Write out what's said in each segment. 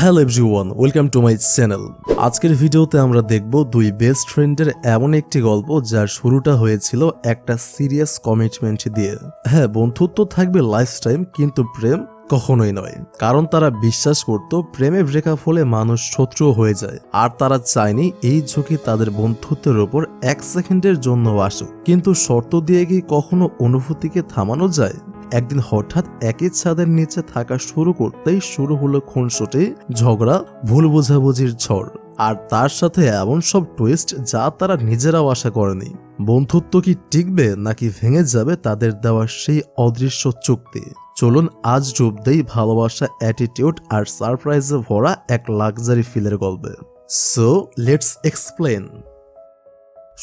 Hello everyone, welcome to my channel. আজকের ভিডিওতে আমরা দেখব দুই বেস্ট ফ্রেন্ডের এমন একটি গল্প যার শুরুটা হয়েছিল একটা সিরিয়াস কমিটমেন্ট দিয়ে। হ্যাঁ, বন্ধুত্ব থাকবে লাইফ টাইম, কিন্তু প্রেম কখনোই নয়। কারণ তারা বিশ্বাস করত প্রেমে ব্রেকআপ হলে মানুষ শত্রু হয়ে যায়, আর তারা চায়নি এই ঝুঁকি তাদের বন্ধুত্বের ওপর এক সেকেন্ডের জন্য আসুক। কিন্তু শর্ত দিয়ে কি কখনো অনুভূতিকে থামানো যায়? একদিন হঠাৎ একই ছাদের নিচে থাকা শুরু করতেই শুরু হলো খুনসুটি, ঝগড়া, ভুল বোঝাবুঝির ঝড়, আর তার সাথে এমন সব টুইস্ট যা তারা নিজেরাও আশা করেনি। বন্ধুত্ব কি টিকবে নাকি ভেঙে যাবে তাদের দেওয়া সেই অদৃশ্য চুক্তি? চলুন আজ ডুব দেই ভালোবাসা, অ্যাটিটিউড আর সারপ্রাইজে ভরা এক লাক্সারি ফিলের গল্পে। So let's explain.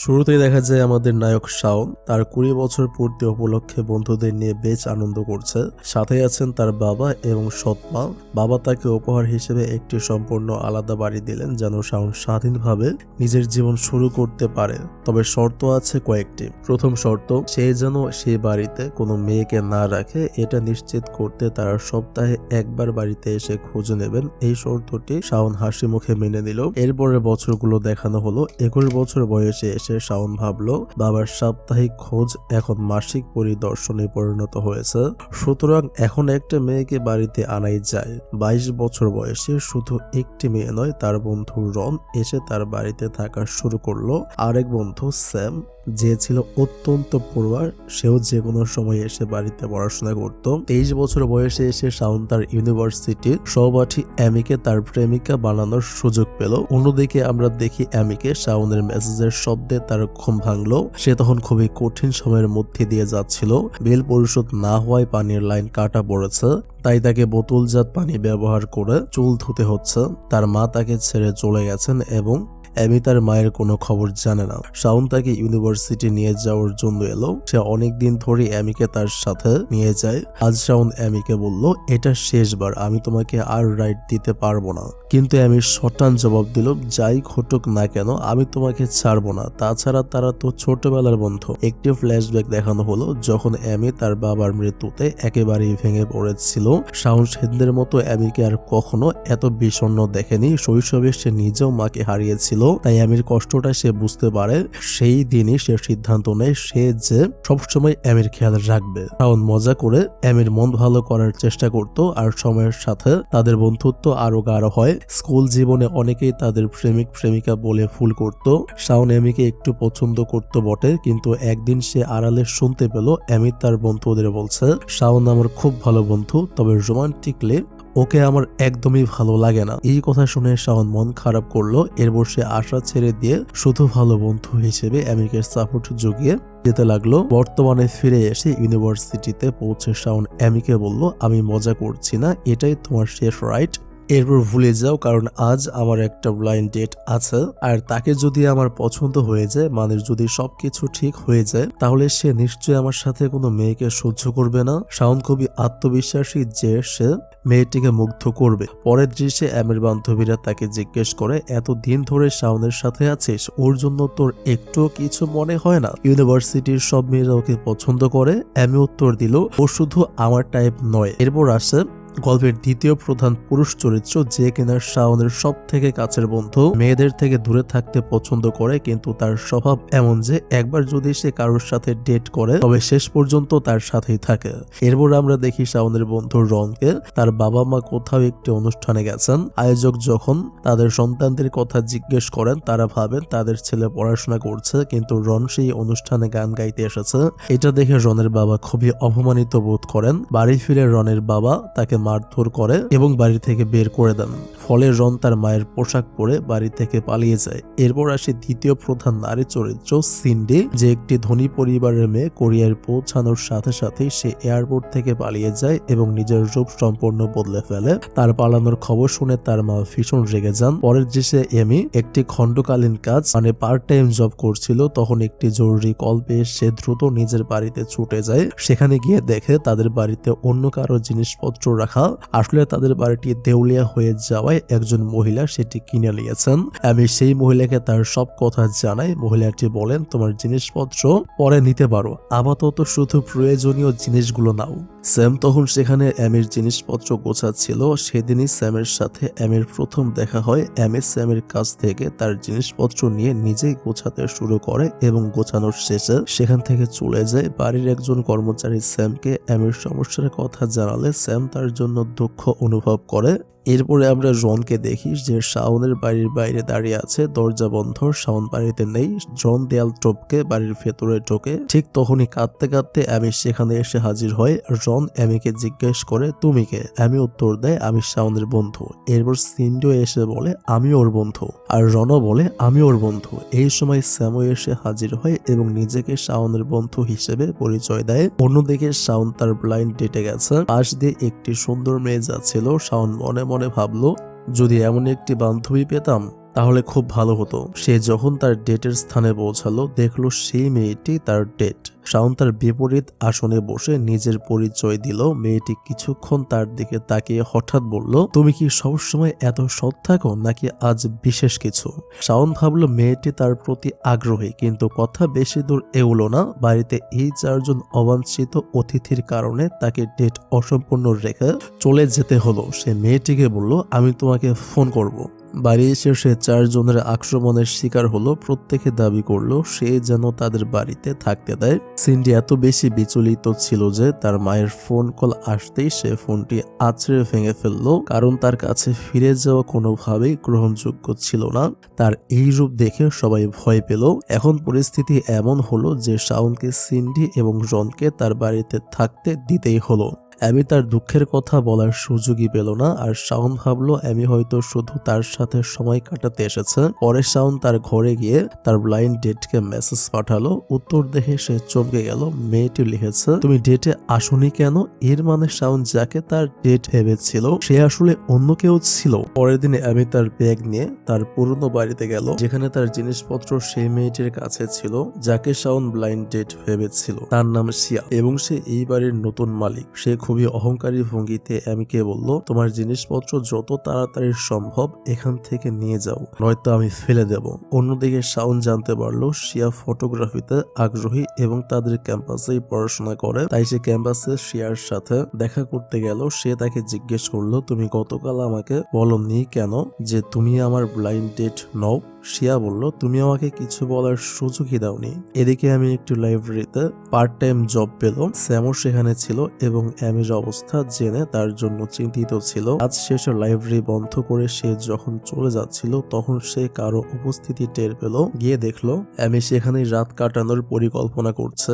শুরুতেই দেখা যায় আমাদের নায়ক শাওন তার 20 বছর পূর্তি উপলক্ষে বন্ধুদের নিয়ে বেশ আনন্দ করছে। সাথে আছেন তার বাবা এবং সৎ মা। বাবা তাকে উপহার হিসেবে একটি সম্পূর্ণ আলাদা বাড়ি দিলেন যেন শাওন স্বাধীনভাবে নিজের জীবন শুরু করতে পারে। তবে শর্ত আছে কয়েকটি। প্রথম শর্ত, সে যেন সেই বাড়িতে কোনো মেয়েকে না রাখে। এটা নিশ্চিত করতে তারা সপ্তাহে একবার বাড়িতে এসে খোঁজ নেবেন। এই শর্তটি শাওন হাসি মুখে মেনে নিল। এরপরের বছরগুলো দেখানো হলো। 21 বছর বয়সে শাওন ভাবলো বাবার সাপ্তাহিক খোঁজ এখন মাসিক পরিদর্শনে পরিণত হয়েছে, সুতরাং এখন একটা মেয়েকে বাড়িতে আনাই যায়। 22 বছর বয়সে শুধু একটি মেয়ে নয়, তার বন্ধু রন এসে তার বাড়িতে থাকা শুরু করলো। আরেক বন্ধু স্যাম, যে ছিল অত্যন্ত পড়ুয়ার, সেও যে কোনো সময় এসে বাড়িতে পড়াশোনা করত। 23 বছর বয়সে এসে শাওন তার ইউনিভার্সিটির সহপাঠী অ্যামিকে তার প্রেমিকা বানানোর সুযোগ পেল। অন্যদিকে আমরা দেখি অ্যামিকে শাওনের মেসেজের শব্দে তার ঘুম ভাঙলো। সে তখন খুবই কঠিন সময়ের মধ্যে দিয়ে যাচ্ছিল। বিল পরিশোধ না হওয়ায় পানির লাইন কাটা পড়েছে, তাই তাকে বোতলজাত পানি ব্যবহার করে চুল ধুতে হচ্ছে। তার মা তাকে ছেড়ে চলে গেছেন এবং অ্যামি তার মায়ের কোনো খবর জানে না। শাওন তাকে ইউনিভার্সিটি নিয়ে যাওয়ার জন্য এলো। সে অনেকদিন ধরে অ্যামিকে তার সাথে নিয়ে যায়। আজ শাওন অ্যামিকে বলল, এটা শেষবার, আমি তোমাকে আর রাইড দিতে পারবো না। কিন্তু অ্যামি শটান জবাব দিল, যাই ঘটুক না কেন আমি তোমাকে ছাড়বো না। তাছাড়া তারা তো ছোটবেলার বন্ধু। একটি ফ্ল্যাশব্যাক দেখানো হলো যখন অ্যামি তার বাবার মৃত্যুতে একেবারেই ভেঙে পড়েছিল। শাওন সেদিনের মতো অ্যামিকে আর কখনো এত বিষণ্ণ দেখেনি। শৈশবে সে নিজেও মাকে হারিয়েছিল, তাই অ্যামির কষ্টটা সে বুঝতে পারে। সেই দিনই সে সিদ্ধান্ত নেয় সে যে সবসময় অ্যামির খেয়াল রাখবে। শাওন মজা করে অ্যামির মন ভালো করার চেষ্টা করত, আর সময়ের সাথে তাদের বন্ধুত্ব আরো গাঢ় হয়। স্কুল জীবনে অনেকেই তাদের প্রেমিক প্রেমিকা বলে ভুল করত। শাওন অ্যামিকে একটু পছন্দ করত বটে, কিন্তু একদিন সে আড়ালে শুনতে পেল অ্যামি তার বন্ধুদের বলছে, শাওন আমার খুব ভালো বন্ধু, তবে রোমান্টিকলি ওকে আমার একদমই ভালো লাগে না। এই কথা শুনে শাওন মন খারাপ করলো। এরপর সে আশা ছেড়ে দিয়ে শুধু ভালো বন্ধু হিসেবে অ্যামিকে সাপোর্ট জুগিয়ে যেতে লাগলো। বর্তমানে ফিরে এসে ইউনিভার্সিটিতে পৌঁছে শাওন অ্যামিকে বলল, আমি মজা করছি না, এটাই তোমার শেষ রাইট। এরপর ভুলে যাও, কারণ আজ আমার একটা ব্লাইন্ড ডেট আছে, আর তাকে যদি আমার পছন্দ হয়ে যায়, মানে যদি সবকিছু ঠিক হয়ে যায়, তাহলে সে নিশ্চয়ই আমার সাথে কোনো মেয়েকে সহ্য করবে না। শাওন খুবই আত্মবিশ্বাসী যে সে মেয়েটিকে মুগ্ধ করবে। পরের দৃশ্যে অ্যামির বান্ধবীরা তাকে জিজ্ঞেস করে, এতদিন ধরে শাওনের সাথে আছিস, ওর জন্য তোর একটুও কিছু মনে হয় না? ইউনিভার্সিটির সব মেয়েরা ওকে পছন্দ করে। অ্যামি উত্তর দিল, ও শুধু আমার টাইপ নয়। এরপর আসে গল্পের দ্বিতীয় প্রধান পুরুষ চরিত্র, যে কিনা শাওনের সব থেকে কাছের বন্ধু। মেয়েদের থেকে দূরে থাকতে পছন্দ করে, কিন্তু তার স্বভাব এমন যে একবার যদি সে কারোর সাথে ডেট করে তবে শেষ পর্যন্ত তার সাথেই থাকে। এরপর আমরা দেখি শাওনের বন্ধু রনকে। তার বাবা মা কোথাও একটি অনুষ্ঠানে গেছেন। আয়োজক যখন তাদের সন্তানদের কথা জিজ্ঞেস করেন, তারা ভাবেন তাদের ছেলে পড়াশোনা করছে, কিন্তু রন সেই অনুষ্ঠানে গান গাইতে এসেছে। এটা দেখে রনের বাবা খুবই অপমানিত বোধ করেন। বাড়ি ফিরে রনের বাবা তাকে মারধর করে এবং বাড়ি থেকে বের করে দেন। ফলে রন তার মায়ের পোশাক পরে বাড়ি থেকে পালিয়ে যায়। এরপর আসে দ্বিতীয় প্রধান নারী চরিত্র সিন্ডি, যে একটি ধনী পরিবারের মেয়ে। কোরিয়ায় পৌঁছানোর সাথে সাথেই সে এয়ারপোর্ট থেকে পালিয়ে যায় এবং নিজের রূপ সম্পূর্ণ বদলে ফেলে। তার পালানোর খবর শুনে তার মা ভীষণ রেগে যান। পরের দৃশ্যে এমি একটি খণ্ডকালীন কাজ, মানে পার্ট টাইম জব করছিল। তখন একটি জরুরি কল পেয়ে সে দ্রুত নিজের বাড়িতে ছুটে যায়। সেখানে গিয়ে দেখে তাদের বাড়িতে অন্য কারো জিনিসপত্র রাখা। আসলে তাদের বাড়িটি দেউলিয়া হয়ে যাওয়ায় সময় একজন মহিলা সেটি কিনে নিয়েছেন। আমি সেই মহিলাকে তার সব কথা জানাই। মহিলাটি বলেন, তোমার জিনিসপত্র পরে নিতে পারো, আপাতত শুধু প্রয়োজনীয় জিনিসগুলো নাও। স্যাম তখন সেখানে অ্যামির জিনিসপত্র গোছাচ্ছিল। সেদিনই স্যামের সাথে অ্যামির প্রথম দেখা হয়। অ্যামি স্যামের কাছ থেকে তার জিনিসপত্র নিয়ে নিজেই গোছাতে শুরু করে এবং গোছানোর শেষে সেখান থেকে চলে যায়। বাড়ির একজন কর্মচারী স্যামকে অ্যামির সমস্যার কথা জানালে স্যাম তার জন্য দুঃখ অনুভব করে। এরপরে আমরা জনকে দেখি যে শাওনের বাড়ির বাইরে দাঁড়িয়ে আছে, দরজা বন্ধ, শাওন বাড়িতে নেই। জন দেয়াল টপকে বাড়ির ভেতরে ঢোকে। ঠিক তখনই কাঁদতে কাঁদতে অ্যামি সেখানে এসে হাজির হয়। জন অ্যামিকে জিজ্ঞেস করে, তুমি কে? অ্যামি উত্তর দেয়, আমি শাওনের বন্ধু। এরপর সিন্ডিও এসে বলে, আমি ওর বন্ধু। আর রনও বলে, আমি ওর বন্ধু। এই সময় স্যামও এসে হাজির হয় এবং নিজেকে শাওনের বন্ধু হিসেবে পরিচয় দেয়। অন্যদিকে শাওন তার ব্লাইন্ড ডেটে গেছে। পাশ দিয়ে একটি সুন্দর মেয়ে যাচ্ছিল। শাওন মনে মনে ভাবলো, যদি এমন একটি বান্ধবী পেতাম তাহলে খুব ভালো হতো। সে যখন তার ডেটের স্থানে পৌঁছালো, দেখলো সেই মেয়েটি তার ডেট। শাওন তার বিপরীত আসনে বসে নিজের পরিচয় দিল। মেয়েটি কিছুক্ষণ তার দিকে তাকিয়ে হঠাৎ বলল, তুমি কি সবসময় এত সৎ থাকো নাকি আজ বিশেষ কিছু? শাওন ভাবলো মেয়েটি তার প্রতি আগ্রহী, কিন্তু কথা বেশি দূর এগোলো না। বাড়িতে এই 4 জন অবাঞ্ছিত অতিথির কারণে তাকে ডেট অসম্পূর্ণ রেখে চলে যেতে হলো। সে মেয়েটিকে বলল, আমি তোমাকে ফোন করব। বাড়ি এসে সে 4 জনের আক্রমণের শিকার হলো। প্রত্যেকে দাবি করলো সে যেন তাদের বাড়িতে থাকতে দেয়। সিন্ডি এত বেশি বিচলিত ছিল যে তার মায়ের ফোন কল আসতেই সে ফোনটি আছড়ে ভেঙে ফেললো, কারণ তার কাছে ফিরে যাওয়া কোনোভাবেই গ্রহণযোগ্য ছিল না। তার এই রূপ দেখে সবাই ভয় পেল। এখন পরিস্থিতি এমন হলো যে শাওনকে সিন্ডি এবং জনকে তার বাড়িতে থাকতে দিতেই হলো। অ্যামি তার দুঃখের কথা বলার সুযোগই পেল না। আর শাওন ভাবলো অ্যামি হয়তো শুধু তার সাথে সময় কাটাতে এসেছে। পরে শাওন তার ঘরে গিয়ে তার ব্লাইন্ড ডেটকে মেসেজ পাঠালো। উত্তর দেখে সে চমকে গেল। মেয়েটি লিখেছে, তুমি ডেটে আসোনি কেন? এর মানে শাওন যাকে তার ডেট ভেবেছিল সে আসলে অন্য কেউ ছিল। পরের দিনে অ্যামি তার ব্যাগ নিয়ে তার পুরনো বাড়িতে গেল, যেখানে তার জিনিসপত্র সেই মেয়েটির কাছে ছিল যাকে শাওন ব্লাইন্ড ডেট ভেবেছিল। তার নাম শিয়া এবং সে এই বাড়ির নতুন মালিক। সে খুবই অহংকারী ভঙ্গিতে অ্যামিকে বলল, তোমার জিনিসপত্র যত তাড়াতাড়ি সম্ভব এখান থেকে নিয়ে যাও, নয়তো আমি ফেলে দেব। অন্যদিকে শাওন জানতে পারলো শিয়া ফটোগ্রাফিতে আগ্রহী এবং তাদের ক্যাম্পাসেই পড়াশোনা করে। তাই সে ক্যাম্পাসে শিয়ার সাথে দেখা করতে গেল। সে তাকে জিজ্ঞেস করলো, তুমি গতকাল আমাকে বলনি কেন যে তুমি আমার ব্লাইন্ড ডেট নও? শিয়া বলল, তুমি আমাকে কিছু বলার সুযোগই দাওনি। এদিকে আমি একটি লাইব্রেরিতে পার্ট টাইম জব পেলাম। স্যামও সেখানে ছিল এবং অ্যামির অবস্থা জেনে তার জন্য চিন্তিত ছিল। আজ শেষে লাইব্রেরি বন্ধ করে সে যখন চলে যাচ্ছিল তখন সে কারো উপস্থিতি টের পেল। গিয়ে দেখলো অ্যামি সেখানেই রাত কাটানোর পরিকল্পনা করছে।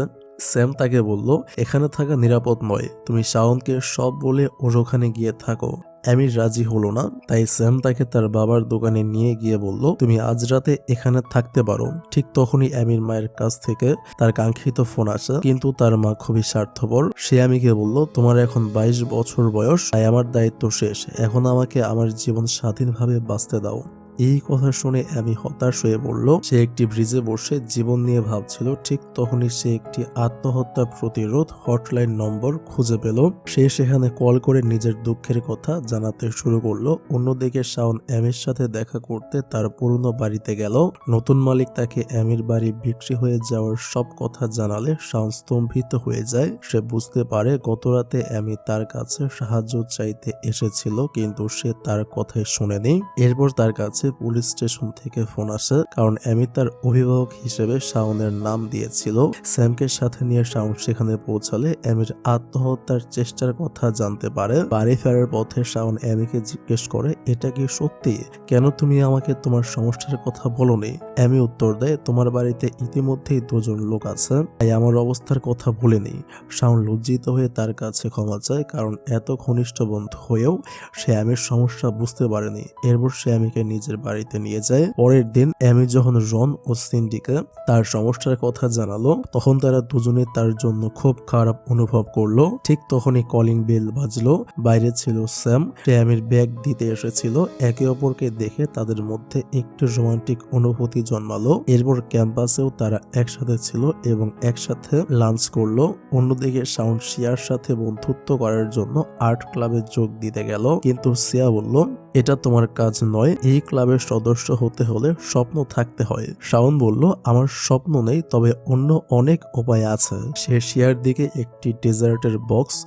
স্যাম তাকে বলল, এখানে থাকা নিরাপদ নয়, তুমি শাওনকে সব বলে ওর ওখানে গিয়ে থাকো। অ্যামি রাজি হলো না। তাই স্যাম তাকে তার বাবার দোকানে নিয়ে গিয়ে বলল, তুমি আজ রাতে এখানে থাকতে পারো। ঠিক তখনই অ্যামির মায়ের কাছ থেকে তার কাঙ্ক্ষিত ফোন আসে, কিন্তু তার মা খুবই স্বার্থপর। সে অ্যামিকে বলল, তোমার এখন 22 বছর বয়স, তাই আমার দায়িত্ব শেষ। এখন আমাকে আমার জীবন স্বাধীনভাবে বাঁচতে দাও। এই কথা শুনে অ্যামি হতাশ হয়ে পড়ল। সে একটি ব্রিজে বসে জীবন নিয়ে ভাবছিল। ঠিক তখনই সে একটি আত্মহত্যা প্রতিরোধ হটলাইন নম্বর খুঁজে পেল। সে সেখানে কল করে নিজের দুঃখের কথা জানাতে শুরু করলো। অন্যদিকে শাওন অ্যামির সাথে দেখা করতে তার পুরনো বাড়িতে গেল। নতুন মালিক তাকে অ্যামির বাড়ি বিক্রি হয়ে যাওয়ার সব কথা জানালে শাওন স্তম্ভিত হয়ে যায়। সে বুঝতে পারে গতরাতে অ্যামি তার কাছে সাহায্য চাইতে এসেছিল, কিন্তু সে তার কথাই শুনেনি। এরপর তার কাছে পুলিশ স্টেশন থেকে ফোন আসে, কারণ অ্যামি তার অভিভাবক হিসেবে শাওনের নাম দিয়েছিল। স্যামকে সাথে নিয়ে শাওন সেখানে পৌঁছালে অ্যামির আত্মহত্যার চেষ্টার কথা জানতে পারে। বাড়ি ফেরার পথে শাওন অ্যামিকে জিজ্ঞেস করে, এটা কি সত্যি? কেন তুমি আমাকে তোমার সমস্যার কথা বলোনি? অ্যামি উত্তর দেয়, তোমার বাড়িতে ইতিমধ্যেই 2 জন লোক আছে, তাই আমার অবস্থার কথা ভুলিনি। শাওন লজ্জিত হয়ে তার কাছে ক্ষমা চায়, কারণ এত ঘনিষ্ঠ বন্ধু হয়েও সে অ্যামির সমস্যা বুঝতে পারেনি। এরপর সে অ্যামিকে নিজের নিজের বাড়িতে নিয়ে যায়। পরের দিন অ্যামি যখন রন ও সিন্ডিকে তার সমস্যার কথা জানালো, তখন তারা দুজনে তার জন্য খুব খারাপ অনুভব করলো। ঠিক তখনই কলিং বেল বাজলো। বাইরে ছিল স্যাম, সে অ্যামির ব্যাগ দিতে এসেছিল। একে অপরকে দেখে তাদের মধ্যে একটু রোমান্টিক অনুভূতি জন্মালো। এরপর ক্যাম্পাসেও তারা একসাথে ছিল এবং একসাথে লাঞ্চ করলো। অন্যদিকে শাওন শিয়ার সাথে বন্ধুত্ব করার জন্য আর্ট ক্লাবে যোগ দিতে গেল, কিন্তু সিয়া বলল, এটা তোমার কাজ নয়, এই ক্লাবের সদস্য হতে হলে স্বপ্ন থাকতে হয়। শাওন বলল, আমার স্বপ্ন নেই, তবে অন্য অনেক উপায় আছে। সে শিয়ার দিকে একটি ডেজার্টের বক্স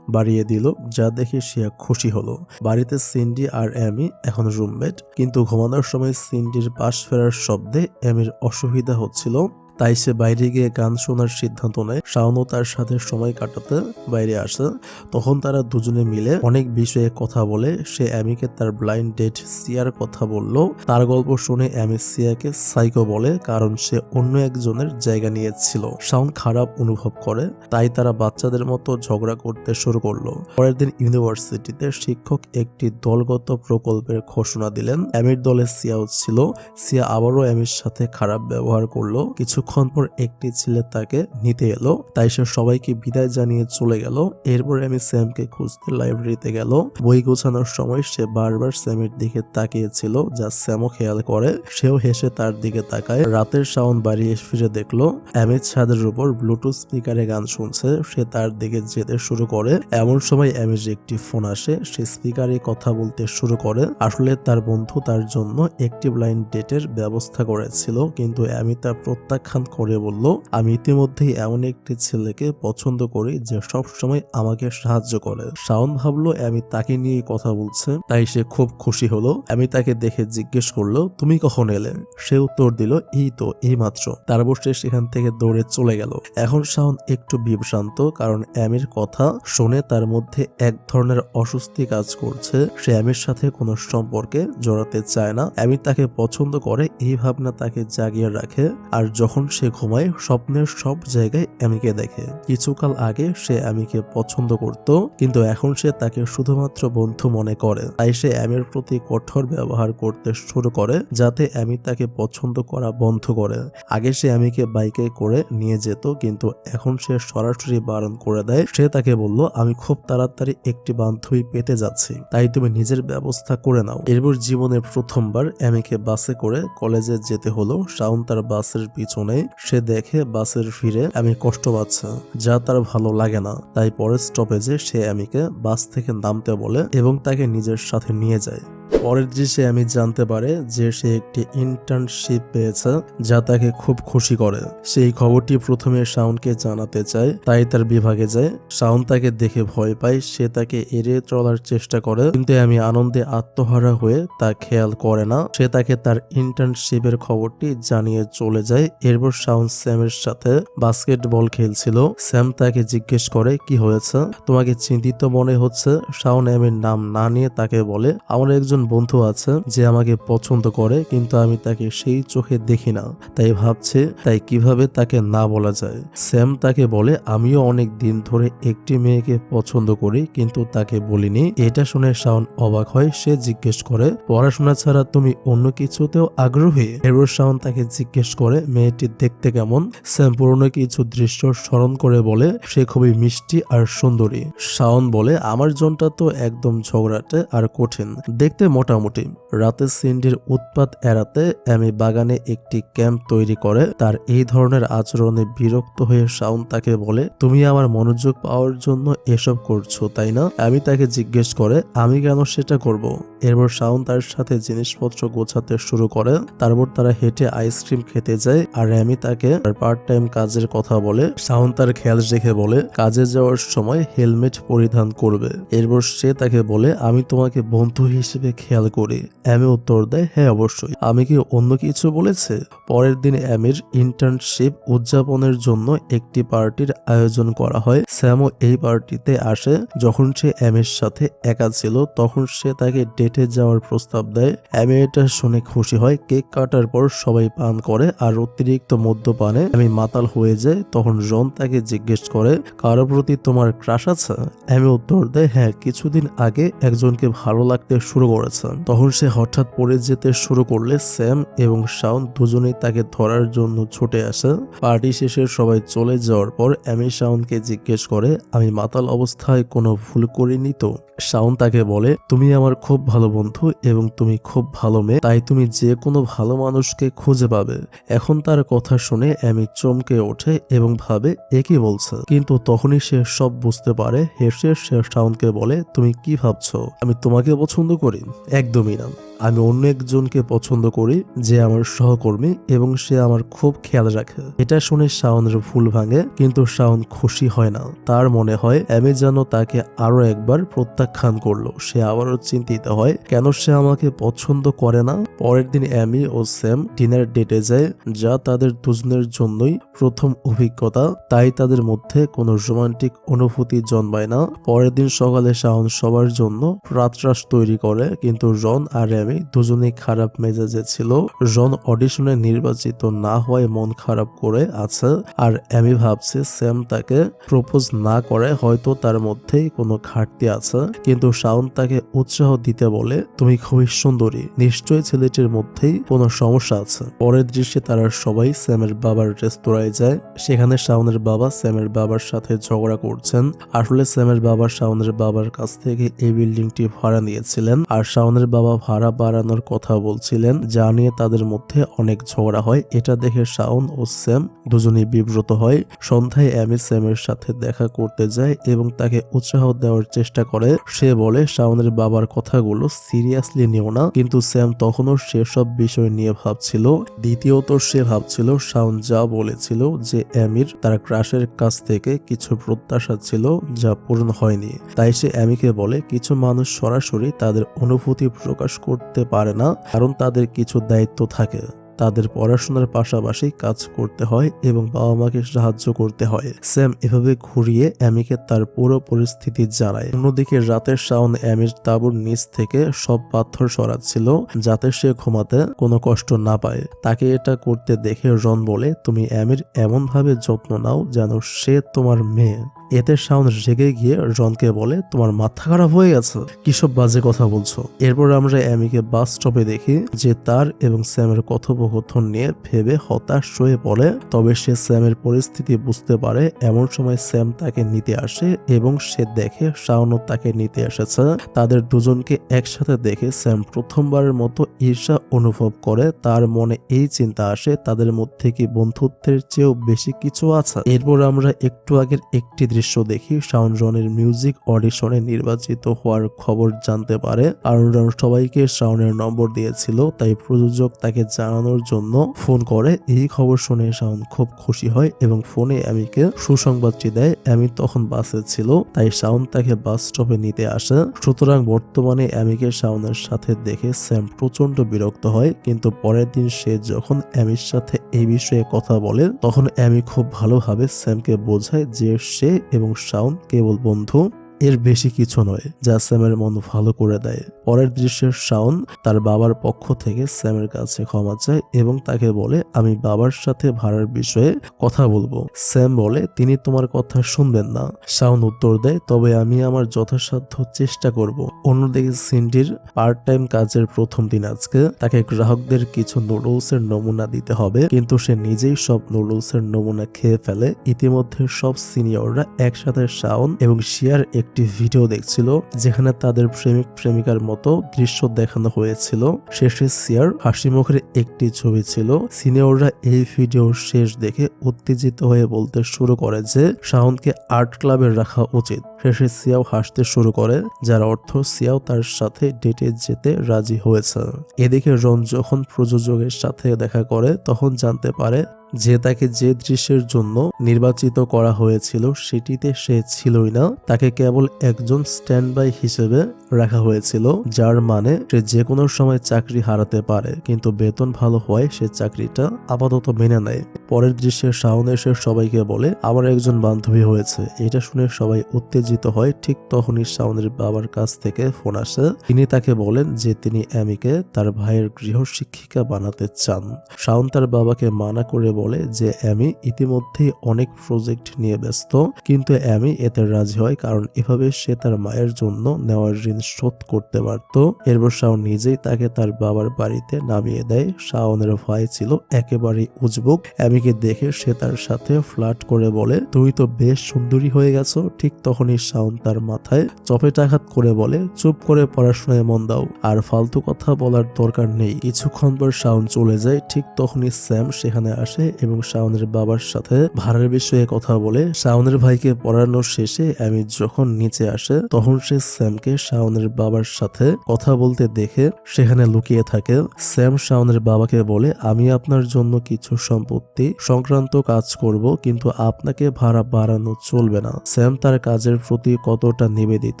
বাড়িয়ে দিল, যা দেখে শিয়া খুশি হলো। বাড়িতে সিন্ডি আর অ্যামি এখন রুমমেট, কিন্তু ঘুমানোর সময় সিন্ডির পাশ ফেরার শব্দে অ্যামির অসুবিধা হচ্ছিল। তাই সে বাইরে গিয়ে গান শোনার সিদ্ধান্ত নেয়। শাওনও তার সাথে সময় কাটাতে বাইরে আসে। তখন তারা দুজনে মিলে অনেক বিষয়ে কথা বলে। সে অ্যামিকে তার ব্লাইন্ড ডেট সিয়ার কথা বলল। তার গল্প শুনে অ্যামি সিয়াকে সাইকো বলে, কারণ সে অন্য একজনের জায়গা নিয়েছিল। শাওন খারাপ অনুভব করে, তাই তারা বাচ্চাদের মতো ঝগড়া করতে শুরু করলো। পরের দিন ইউনিভার্সিটিতে শিক্ষক একটি দলগত প্রকল্পের ঘোষণা দিলেন। অ্যামির দলে সিয়াও ছিল। সিয়া আবারও অ্যামির সাথে খারাপ ব্যবহার করলো। কিছুক্ষণ পর একটি ছেলে তাকে নিতে এলো, তাই সে সবাইকে বিদায় জানিয়ে চলে গেল। এরপর আমি স্যামকে খুঁজতে লাইব্রেরিতে গেল। বই গোছানোর সময় সে বারবার স্যামের দিকে তাকিয়েছিল, যা স্যামও খেয়াল করে। সেও হেসে তার দিকে তাকায়। রাতের শাওন বাড়ি ফিরে দেখলো অ্যামি ছাদের উপর ব্লুটুথ স্পিকারে গান শুনছে। সে তার দিকে যেতে শুরু করে। এমন সময় অ্যামির একটি ফোন আসে। সে স্পিকারে কথা বলতে শুরু করে। আসলে তার বন্ধু তার জন্য একটি ব্লাইন্ড ডেটের ব্যবস্থা করেছিল, কিন্তু অ্যামি তা প্রত্যাখ্যান করে বলল, আমি ইতিমধ্যেই এমন একটি ছেলেকে পছন্দ করি যে সব সময় আমাকে সাহায্য করে। শাওন ভাবলো অ্যামি তাকে নিয়ে কথা বলছে, তাই সে খুব খুশি হলো। অ্যামি তাকে দেখে জিজ্ঞেস করলো, তুমি কখন এলে? সে উত্তর দিল, এই তো এইমাত্র। তারপর সে সেখান থেকে দৌড়ে চলে গেল। এখন শাওন একটু বিভ্রান্ত, কারণ অ্যামির কথা শুনে তার মধ্যে এক ধরনের অস্বস্তি কাজ করছে। সে অ্যামির সাথে কোনো সম্পর্কে জড়াতে চায় না। অ্যামি তাকে পছন্দ করে, এই ভাবনা তাকে জাগিয়ে রাখে। আর যখন সে ঘুমায়, স্বপ্নের সব জায়গায় অ্যামিকে দেখে। কিছুকাল আগে সে অ্যামিকে পছন্দ করত, কিন্তু এখন সে তাকে শুধুমাত্র বন্ধু মনে করে। তাই সে অ্যামির প্রতি কঠোর ব্যবহার করতে শুরু করে, যাতে অ্যামি তাকে পছন্দ করা বন্ধ করে। আগে সে অ্যামিকে বাইকে করে নিয়ে যেত, কিন্তু এখন সে সরাসরি বারণ করে দেয়। সে তাকে বলল, আমি খুব তাড়াতাড়ি একটি বান্ধবী পেতে যাচ্ছি, তাই তুমি নিজের ব্যবস্থা করে নাও। এরপর জীবনের প্রথমবার অ্যামিকে বাসে করে কলেজে যেতে হলো। শাওন তার বাসের পিছনে। সে দেখে বাসের ফিরে অ্যামি কষ্ট পাচ্ছে, যা তার ভালো লাগে না। তাই পরের স্টপেজে সে অ্যামিকে বাস থেকে নামতে বলে এবং তাকে নিজের সাথে নিয়ে যায়। পরের দৃশ্যে আমি জানতে পারে যে সে একটি ইন্টার্নশিপ পেয়েছে, যা তাকে খুব খুশি করে। সেই খবরটি প্রথমে শাওনকে জানাতে চায়, তাই তার বিভাগে যায়। শাওন তাকে দেখে ভয় পায়। সে তাকে এড়িয়ে চলার চেষ্টা করে, কিন্তু আমি আনন্দে আত্মহারা হয়ে তা খেয়াল করে না। সে তাকে তার ইন্টার্নশিপের খবরটি জানিয়ে চলে যায়। এরপর শাওন স্যামের সাথে বাস্কেটবল খেলছিল। স্যাম তাকে জিজ্ঞেস করে, কি হয়েছে, তোমাকে চিন্তিত মনে হচ্ছে? শাওন অ্যামির নাম না নিয়ে তাকে বলে, আমার একজন বন্ধু আছে যে আমাকে পছন্দ করে, কিন্তু আমি তাকে সেই চোখে দেখি না। তাই ভাবছে তাই কিভাবে তাকে না বলা যায়। স্যাম তাকে বলে, আমিও অনেক দিন ধরে একটি মেয়েকে পছন্দ করি, কিন্তু তাকে বলিনি। এটা শুনে শাওন অবাক হয়। সে জিজ্ঞেস করে, পড়াশোনা ছাড়া তুমি অন্য কিছুতেও আগ্রহী? এরপর শাওন তাকে জিজ্ঞেস করে, মেয়েটি দেখতে কেমন? স্যাম পুরনো কিছু দৃশ্য স্মরণ করে বলে, সে খুবই মিষ্টি আর সুন্দরী। শাওন বলে, আমার জনটা তো একদম ঝগড়াটে আর কঠিন, দেখতে মোটামুটি। রাতে সিন্ডির উৎপাত এড়াতে অ্যামি বাগানে একটি ক্যাম্প তৈরি করে। তার এই ধরনের আচরণে বিরক্ত হয়ে শাওন তাকে বলে, তুমি আমার মনোযোগ পাওয়ার জন্য এসব করছো, তাই না? অ্যামি তাকে জিজ্ঞেস করে, আমি কেন সেটা করব? এরপর শাওন তার সাথে জিনিসপত্র গোছাতে শুরু করে। তারপর তারা হেঁটে আইসক্রিম খেতে যায়, আর অ্যামি তাকে তার পার্ট টাইম কাজের কথা বলে। শাওন তার খেয়াল রেখে বলে, কাজে যাওয়ার সময় হেলমেট পরিধান করবে। এরপর সে তাকে বলে, আমি তোমাকে বন্ধু হিসেবে খেয়াল করি। অ্যামি উত্তর দেয়, হ্যাঁ অবশ্যই, আমি কি অন্য কিছু বলেছে? পরের দিন অ্যামির ইন্টার্নশিপ উদযাপনের জন্য একটি পার্টির আয়োজন করা হয়। স্যামও এই পার্টিতে আসে। যখন সে অ্যামির সাথে একা ছিল, তখন সে তাকে ডেটে যাওয়ার প্রস্তাব দেয়। অ্যামি এটা শুনে খুশি হয়। কেক কাটার পর সবাই পান করে, আর অতিরিক্ত মদ্যপানে অ্যামি মাতাল হয়ে যায়। তখন রন তাকে জিজ্ঞেস করে, কারোর প্রতি তোমার ক্রাশ আছে? অ্যামি উত্তর দেয়, হ্যাঁ, কিছুদিন আগে একজনকে ভালো লাগতে শুরু করে। করেছে। তখন সে হঠাৎ পড়ে যেতে শুরু করলে স্যাম এবং শাওন দুজনেই তাকে ধরার জন্য ছুটে আসে। পার্টি শেষে সবাই চলে যাওয়ার পর অ্যামি শাওনকে জিজ্ঞেস করে, আমি মাতাল অবস্থায় কোনো ভুল করিনি তো? শাওন তাকে বলে, তুমি আমার খুব ভালো বন্ধু এবং তুমি খুব ভালো মেয়ে, তাই তুমি যে কোনো ভালো মানুষকে খুঁজে পাবে। এখন তার কথা শুনে অ্যামি চমকে ওঠে এবং ভাবে এ কি বলছে, কিন্তু তখনই সে সব বুঝতে পারে। হেসে সে শাওনকে বলে, তুমি কি ভাবছো আমি তোমাকে পছন্দ করি? একদমই না, আমি অন্য একজনকে পছন্দ করি যে আমার সহকর্মী এবং সে আমার খুব খেয়াল রাখে। এটা শুনে শাওনের ভুল ভাঙে, কিন্তু শাওন খুশি হয় না। তার মনে হয় অ্যামি যেন তাকে আরো একবার প্রত্যাখ্যান করলো। সে আবারও চিন্তিত হয়, কেন সে আমাকে পছন্দ করে না। পরের দিন অ্যামি ও স্যাম ডিনার ডেটে যায়, যা তাদের দুজনের জন্যই প্রথম অভিজ্ঞতা, তাই তাদের মধ্যে কোনো রোমান্টিক অনুভূতি জন্মায় না। পরের দিন সকালে শাওন সবার জন্য প্রাতরাশ তৈরি করে, কিন্তু রন আর অ্যামি দুজনেই খারাপ মেজাজে ছিল। রন অডিশনে নির্বাচিত না হওয়ায় মন খারাপ করে আছে, আর অ্যামি ভাবছে স্যাম তাকে প্রপোজ না করে হয়তো তার মধ্যেই কোনো ঘাটতি আছে। কিন্তু শাওন তাকে উৎসাহ দিতে বলে, তুমি খুবই সুন্দরী, নিশ্চয়ই ছেলেটির মধ্যেই কোনো সমস্যা আছে। পরের দৃশ্যে তারা সবাই স্যামের বাবার রেস্তোরাঁয় যায়। সেখানে শাওনের বাবা স্যামের বাবার সাথে ঝগড়া করছেন। আসলে স্যামের বাবা শাওনের বাবার কাছ থেকে এই বিল্ডিংটি ভাড়া নিয়েছিলেন, আর শাওনের বাবা ভাড়া বাড়ানোর কথা বলছিলেন, যা নিয়ে তাদের মধ্যে অনেক ঝগড়া হয়। এটা দেখে শাওন ও স্যাম দুজনেই বিব্রত হয়। সন্ধ্যায় অ্যামি স্যামের সাথে দেখা করতে যায় এবং তাকে উৎসাহ দেওয়ার চেষ্টা করে। সে বলে, শাওনের বাবার কথাগুলো সিরিয়াসলি নিও না, কিন্তু স্যাম তখনও সেসব বিষয় নিয়ে ভাবছিল। দ্বিতীয়ত সে ভাবছিল শাওন যা বলেছিল যে অ্যামির তার ক্রাশের কাছ থেকে কিছু প্রত্যাশা ছিল যা পূরণ হয়নি। তাই সে অ্যামিকে বলে, কিছু মানুষ সরাসরি তাদের অনুভূতি প্রকাশ করতে পারে না, কারণ তাদের কিছু দায়িত্ব থাকে। তাদের পড়াশোনার পাশাপাশি কাজ করতে হয় এবং বাবা মাকে সাহায্য করতে হয়। স্যাম এভাবে ঘুরিয়ে অ্যামিকে তার পুরো পরিস্থিতি জানায়। অন্যদিকে রাতের শাওন অ্যামির তাঁবুর নিচ থেকে সব পাথর সরাচ্ছিল, যাতে সে ঘুমাতে কোনো কষ্ট না পায়। তাকে এটা করতে দেখে রন বলে, তুমি অ্যামির এমন ভাবে যত্ন নাও যেন সে তোমার মেয়ে। এতে শাওন রেগে গিয়ে রনকে বলে, তোমার মাথা খারাপ হয়ে গেছে, কিসব বাজে কথা বলছো? এরপর আমরা অ্যামিকে বাস স্টপে দেখি, যে তার এবং স্যামের কথোপকথন নিয়ে ভেবে হতাশ হয়ে পড়ে। তবে সে স্যামের পরিস্থিতি বুঝতে পারে। এমন সময় স্যাম তাকে নিতে আসে এবং সে দেখে শাওনও তাকে নিতে এসেছে। তাদের দুজনকে একসাথে দেখে স্যাম প্রথমবারের মতো ঈর্ষা অনুভব করে। তার মনে এই চিন্তা আসে, তাদের মধ্যে কি বন্ধুত্বের চেয়েও বেশি কিছু আছে? এরপর আমরা একটু আগের একটি দৃশ্য দেখি, শাওন রনের মিউজিক অডিশনে নির্বাচিত হওয়ার খবর জানতে পারে, আর রন সবাইকে শাওনের নম্বর দিয়েছিল, তাই প্রযোজক তাকে জানানোর জন্য ফোন করে। এই খবর শুনে শাওন খুব খুশি হয় এবং ফোনে অ্যামিকে সুসংবাদটি দেয়। অ্যামি তখন বাসে ছিল, তাই শাওন তাকে বাস স্টপে নিতে আসে। সুতরাং বর্তমানে অ্যামিকে শাওনের সাথে দেখে স্যাম প্রচন্ড বিরক্ত হয়, কিন্তু পরের দিন সে যখন অ্যামির সাথে এই বিষয়ে কথা বলে, তখন অ্যামি খুব ভালোভাবে স্যামকে বোঝায় যে সে এবং শাওন কেবল বন্ধু, এর বেশি কিছু নয়, যা স্যামের মন ভালো করে দেয়। পরের দৃশ্যে শাওন তার বাবার পক্ষ থেকে স্যামের কাছে ক্ষমা চায় এবং তাকে বলে, আমি বাবার সাথে ভাড়ার বিষয়ে কথা বলবো। স্যাম বলে, তিনি তোমার কথা শুনবেন না। শাওন উত্তর দেয়, তবে আমি আমার যথাসাধ্য চেষ্টা করব। অন্যদিকে সিন্ডির পার্ট টাইম কাজের প্রথম দিন আজকে। তাকে গ্রাহকদের কিছু নুডলসের নমুনা দিতে হবে, কিন্তু সে নিজেই সব নুডলসের নমুনা খেয়ে ফেলে। ইতিমধ্যে সব সিনিয়ররা একসাথে শাওন এবং শিয়ার একটি ভিডিও দেখছিল, যেখানে তাদের প্রেমিক প্রেমিকার মতো দৃশ্য দেখানো হয়েছিল। শেষে শিয়ার হাসি মুখের একটি ছবি ছিল। সিনিয়ররা এই ভিডিও শেষ দেখে উত্তেজিত হয়ে বলতে শুরু করে যে শাওনকে আর্ট ক্লাবে রাখা উচিত। শেষে সিয়াও হাসতে শুরু করে, যার অর্থ সিয়াও তার সাথে ডেটে যেতে রাজি হয়েছে। এদিকে রন যখন প্রযোজকের সাথে দেখা করে, তখন জানতে পারে যে তাকে যে দৃশ্যের জন্য নির্বাচিত করা হয়েছিল সেটিতে সে ছিলই না। তাকে কেবল একজন স্ট্যান্ড বাই হিসেবে রাখা হয়েছিল, যার মানে সে যে কোনো সময় চাকরি হারাতে পারে, কিন্তু বেতন ভালো হওয়ায় সে চাকরিটা আপাতত মেনে নেয়। পরের দৃশ্যে শাওন এসে সবাইকে বলে, আমার একজন বান্ধবী হয়েছে। এটা শুনে সবাই উত্তেজিত হয়। ঠিক তখনই শাওনের বাবার কাছ থেকে ফোন আসে। তিনি তাকে বলেন যে তিনি অ্যামিকে তার ভাইয়ের গৃহশিক্ষিকা বানাতে চান। শাওন তার বাবাকে মানা করে বলে যে অ্যামি ইতিমধ্যেই অনেক প্রজেক্ট নিয়ে ব্যস্ত, কিন্তু অ্যামি এতে রাজি হয় কারণ এভাবে সে তার মায়ের জন্য নেওয়ার ঋণ শোধ করতে পারত। এরপর শাওন নিজেই তাকে তার বাবার বাড়িতে নামিয়ে দেয়। শাওনের ভাই ছিল একেবারেই উজবুক। অ্যামিকে দেখে সে তার সাথে ফ্লার্ট করে বলে, তুমি তো বেশ সুন্দরী হয়ে গেছো। ঠিক তখনই শাওন তার মাথায় চপেটাঘাত করে বলে, চুপ করে পড়াশোনায় মন দাও, আর ফালতু কথা বলার দরকার নেই। কিছুক্ষণ পর শাওন চলে যায়। ঠিক তখনই স্যাম সেখানে আসে এবং শাওনের বাবার সাথে ভাড়ার বিষয়ে কথা বলে। শাওনের ভাইকে পড়ানো শেষে অ্যামি যখন নিচে আসে তখন সে স্যামকে শাওনের বাবার সাথে কথা বলতে দেখে সেখানে লুকিয়ে থাকে। স্যাম শাওনের বাবাকে বলে, আমি আপনার জন্য কিছু সম্পত্তি সংক্রান্ত কাজ করব, কিন্তু আপনাকে ভাড়া বাড়ানো চলবে না। স্যাম তার কাজের প্রতি কতটা নিবেদিত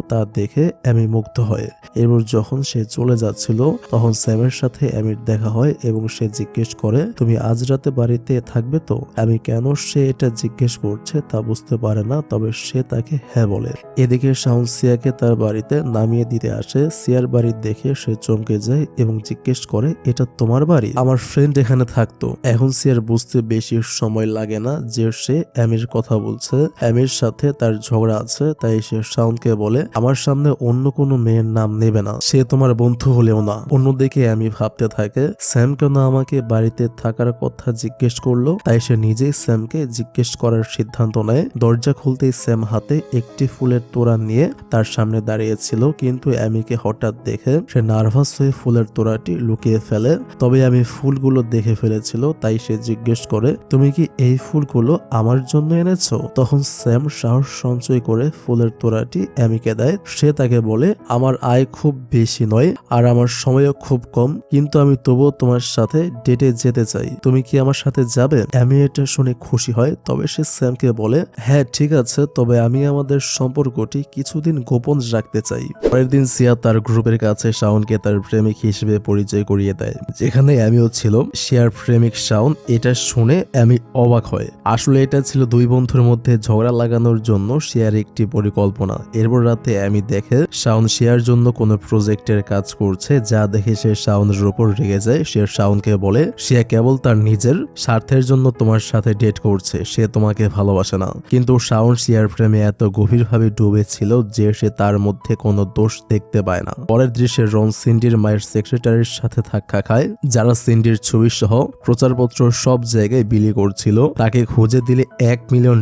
তা দেখে অ্যামি মুগ্ধ হয়। এরপর যখন সে চলে যাচ্ছিল তখন স্যামের সাথে অ্যামির দেখা হয় এবং সে জিজ্ঞেস করে, তুমি আজ রাতে বাড়িতে থাকবে তো? আমি কেন সে এটা জিজ্ঞেস করছে তা বুঝতে পারে না, তবে সে তাকে হ্যাঁ বলে। এদিকে শাওন সিয়াকে তার বাড়িতে নামিয়ে দিতে আসে। সিয়ার বাড়ি দেখে সে চমকে যায় এবং জিজ্ঞেস করে, এটা তোমার বাড়ি? আমার ফ্রেন্ড এখানে থাকতো। এখন সিয়ার বুঝতে বেশি সময় লাগে না যে সে অ্যামির কথা বলছে। অ্যামির সাথে তার ঝগড়া আছে, তাই সে শাওনকে বলে, আমার সামনে অন্য কোনো মেয়ের নাম নেবে না, সে তোমার বন্ধু হলেও না। অন্যদিকে আমি ভাবতে থাকে, স্যাম কেন আমাকে বাড়িতে থাকার কথা জিজ্ঞেস করলো। তাই সে নিজেই স্যামকে জিজ্ঞেস করার সিদ্ধান্ত নেয়। দরজা খুলতেই স্যাম হাতে একটি ফুলের তোড়া নিয়ে তার সামনে দাঁড়িয়েছিল, কিন্তু অ্যামিকে হঠাৎ দেখে সে নার্ভাস হয়ে ফুলের তোড়াটি লুকিয়ে ফেলে। তবে আমি ফুলগুলো দেখে ফেলেছিল, তাই সে জিজ্ঞেস করে, তুমি কি এই ফুলগুলো আমার জন্য এনেছো? তখন স্যাম সাহস সঞ্চয় করে ফুলের তোড়াটি অ্যামিকে দেয়। সে তাকে বলে, আমার আয় খুব বেশি নয় আর আমার সময়ও খুব কম, কিন্তু আমি তবুও তোমার সাথে ডেটে যেতে চাই, তুমি কি আমার সাথে যাবে? অ্যামি এটা শুনে খুশি হয়। তবে সে স্যামকে বলে, হ্যাঁ ঠিক আছে, তবে আমি আমাদের সম্পর্কটি কিছুদিন গোপন রাখতে চাই। পরের দিন সিয়া তার গ্রুপের কাছে শাওনকে তার প্রেমিক হিসেবে পরিচয় করিয়ে দেয়, যেখানে অ্যামিও ছিল। শিয়ার প্রেমিক শাওন এটা শুনে অ্যামি অবাক হয়। আসলে এটা ছিল দুই বন্ধুর মধ্যে ঝগড়া লাগানোর জন্য শিয়ার একটি পরিকল্পনা। এরপর রাতে অ্যামি দেখে শাওন শিয়ার জন্য কোনো প্রজেক্টের কাজ করছে, যা দেখে সে শাওনের উপর রেগে যায়। সে শাওনকে বলে, শিয়া কেবল তার নিজের স্বার্থের জন্য তোমার সাথে ডেট করছে, সে তোমাকে ভালোবাসে না। কিন্তু শাওন শিয়ার প্রেমে এত গভীরভাবে ডুবেছিল যে সে তার মধ্যে কোনো দোষ দেখতে পায় না। পরের দৃশ্যে রন সিন্ডির মায়ের সেক্রেটারির সাথে ধাক্কা খায়, যারা সিন্ডির ছবি সহ প্রচারপত্র সব জায়গায় বিলি করছিল। তাকে খুঁজে দিলে $1 মিলিয়ন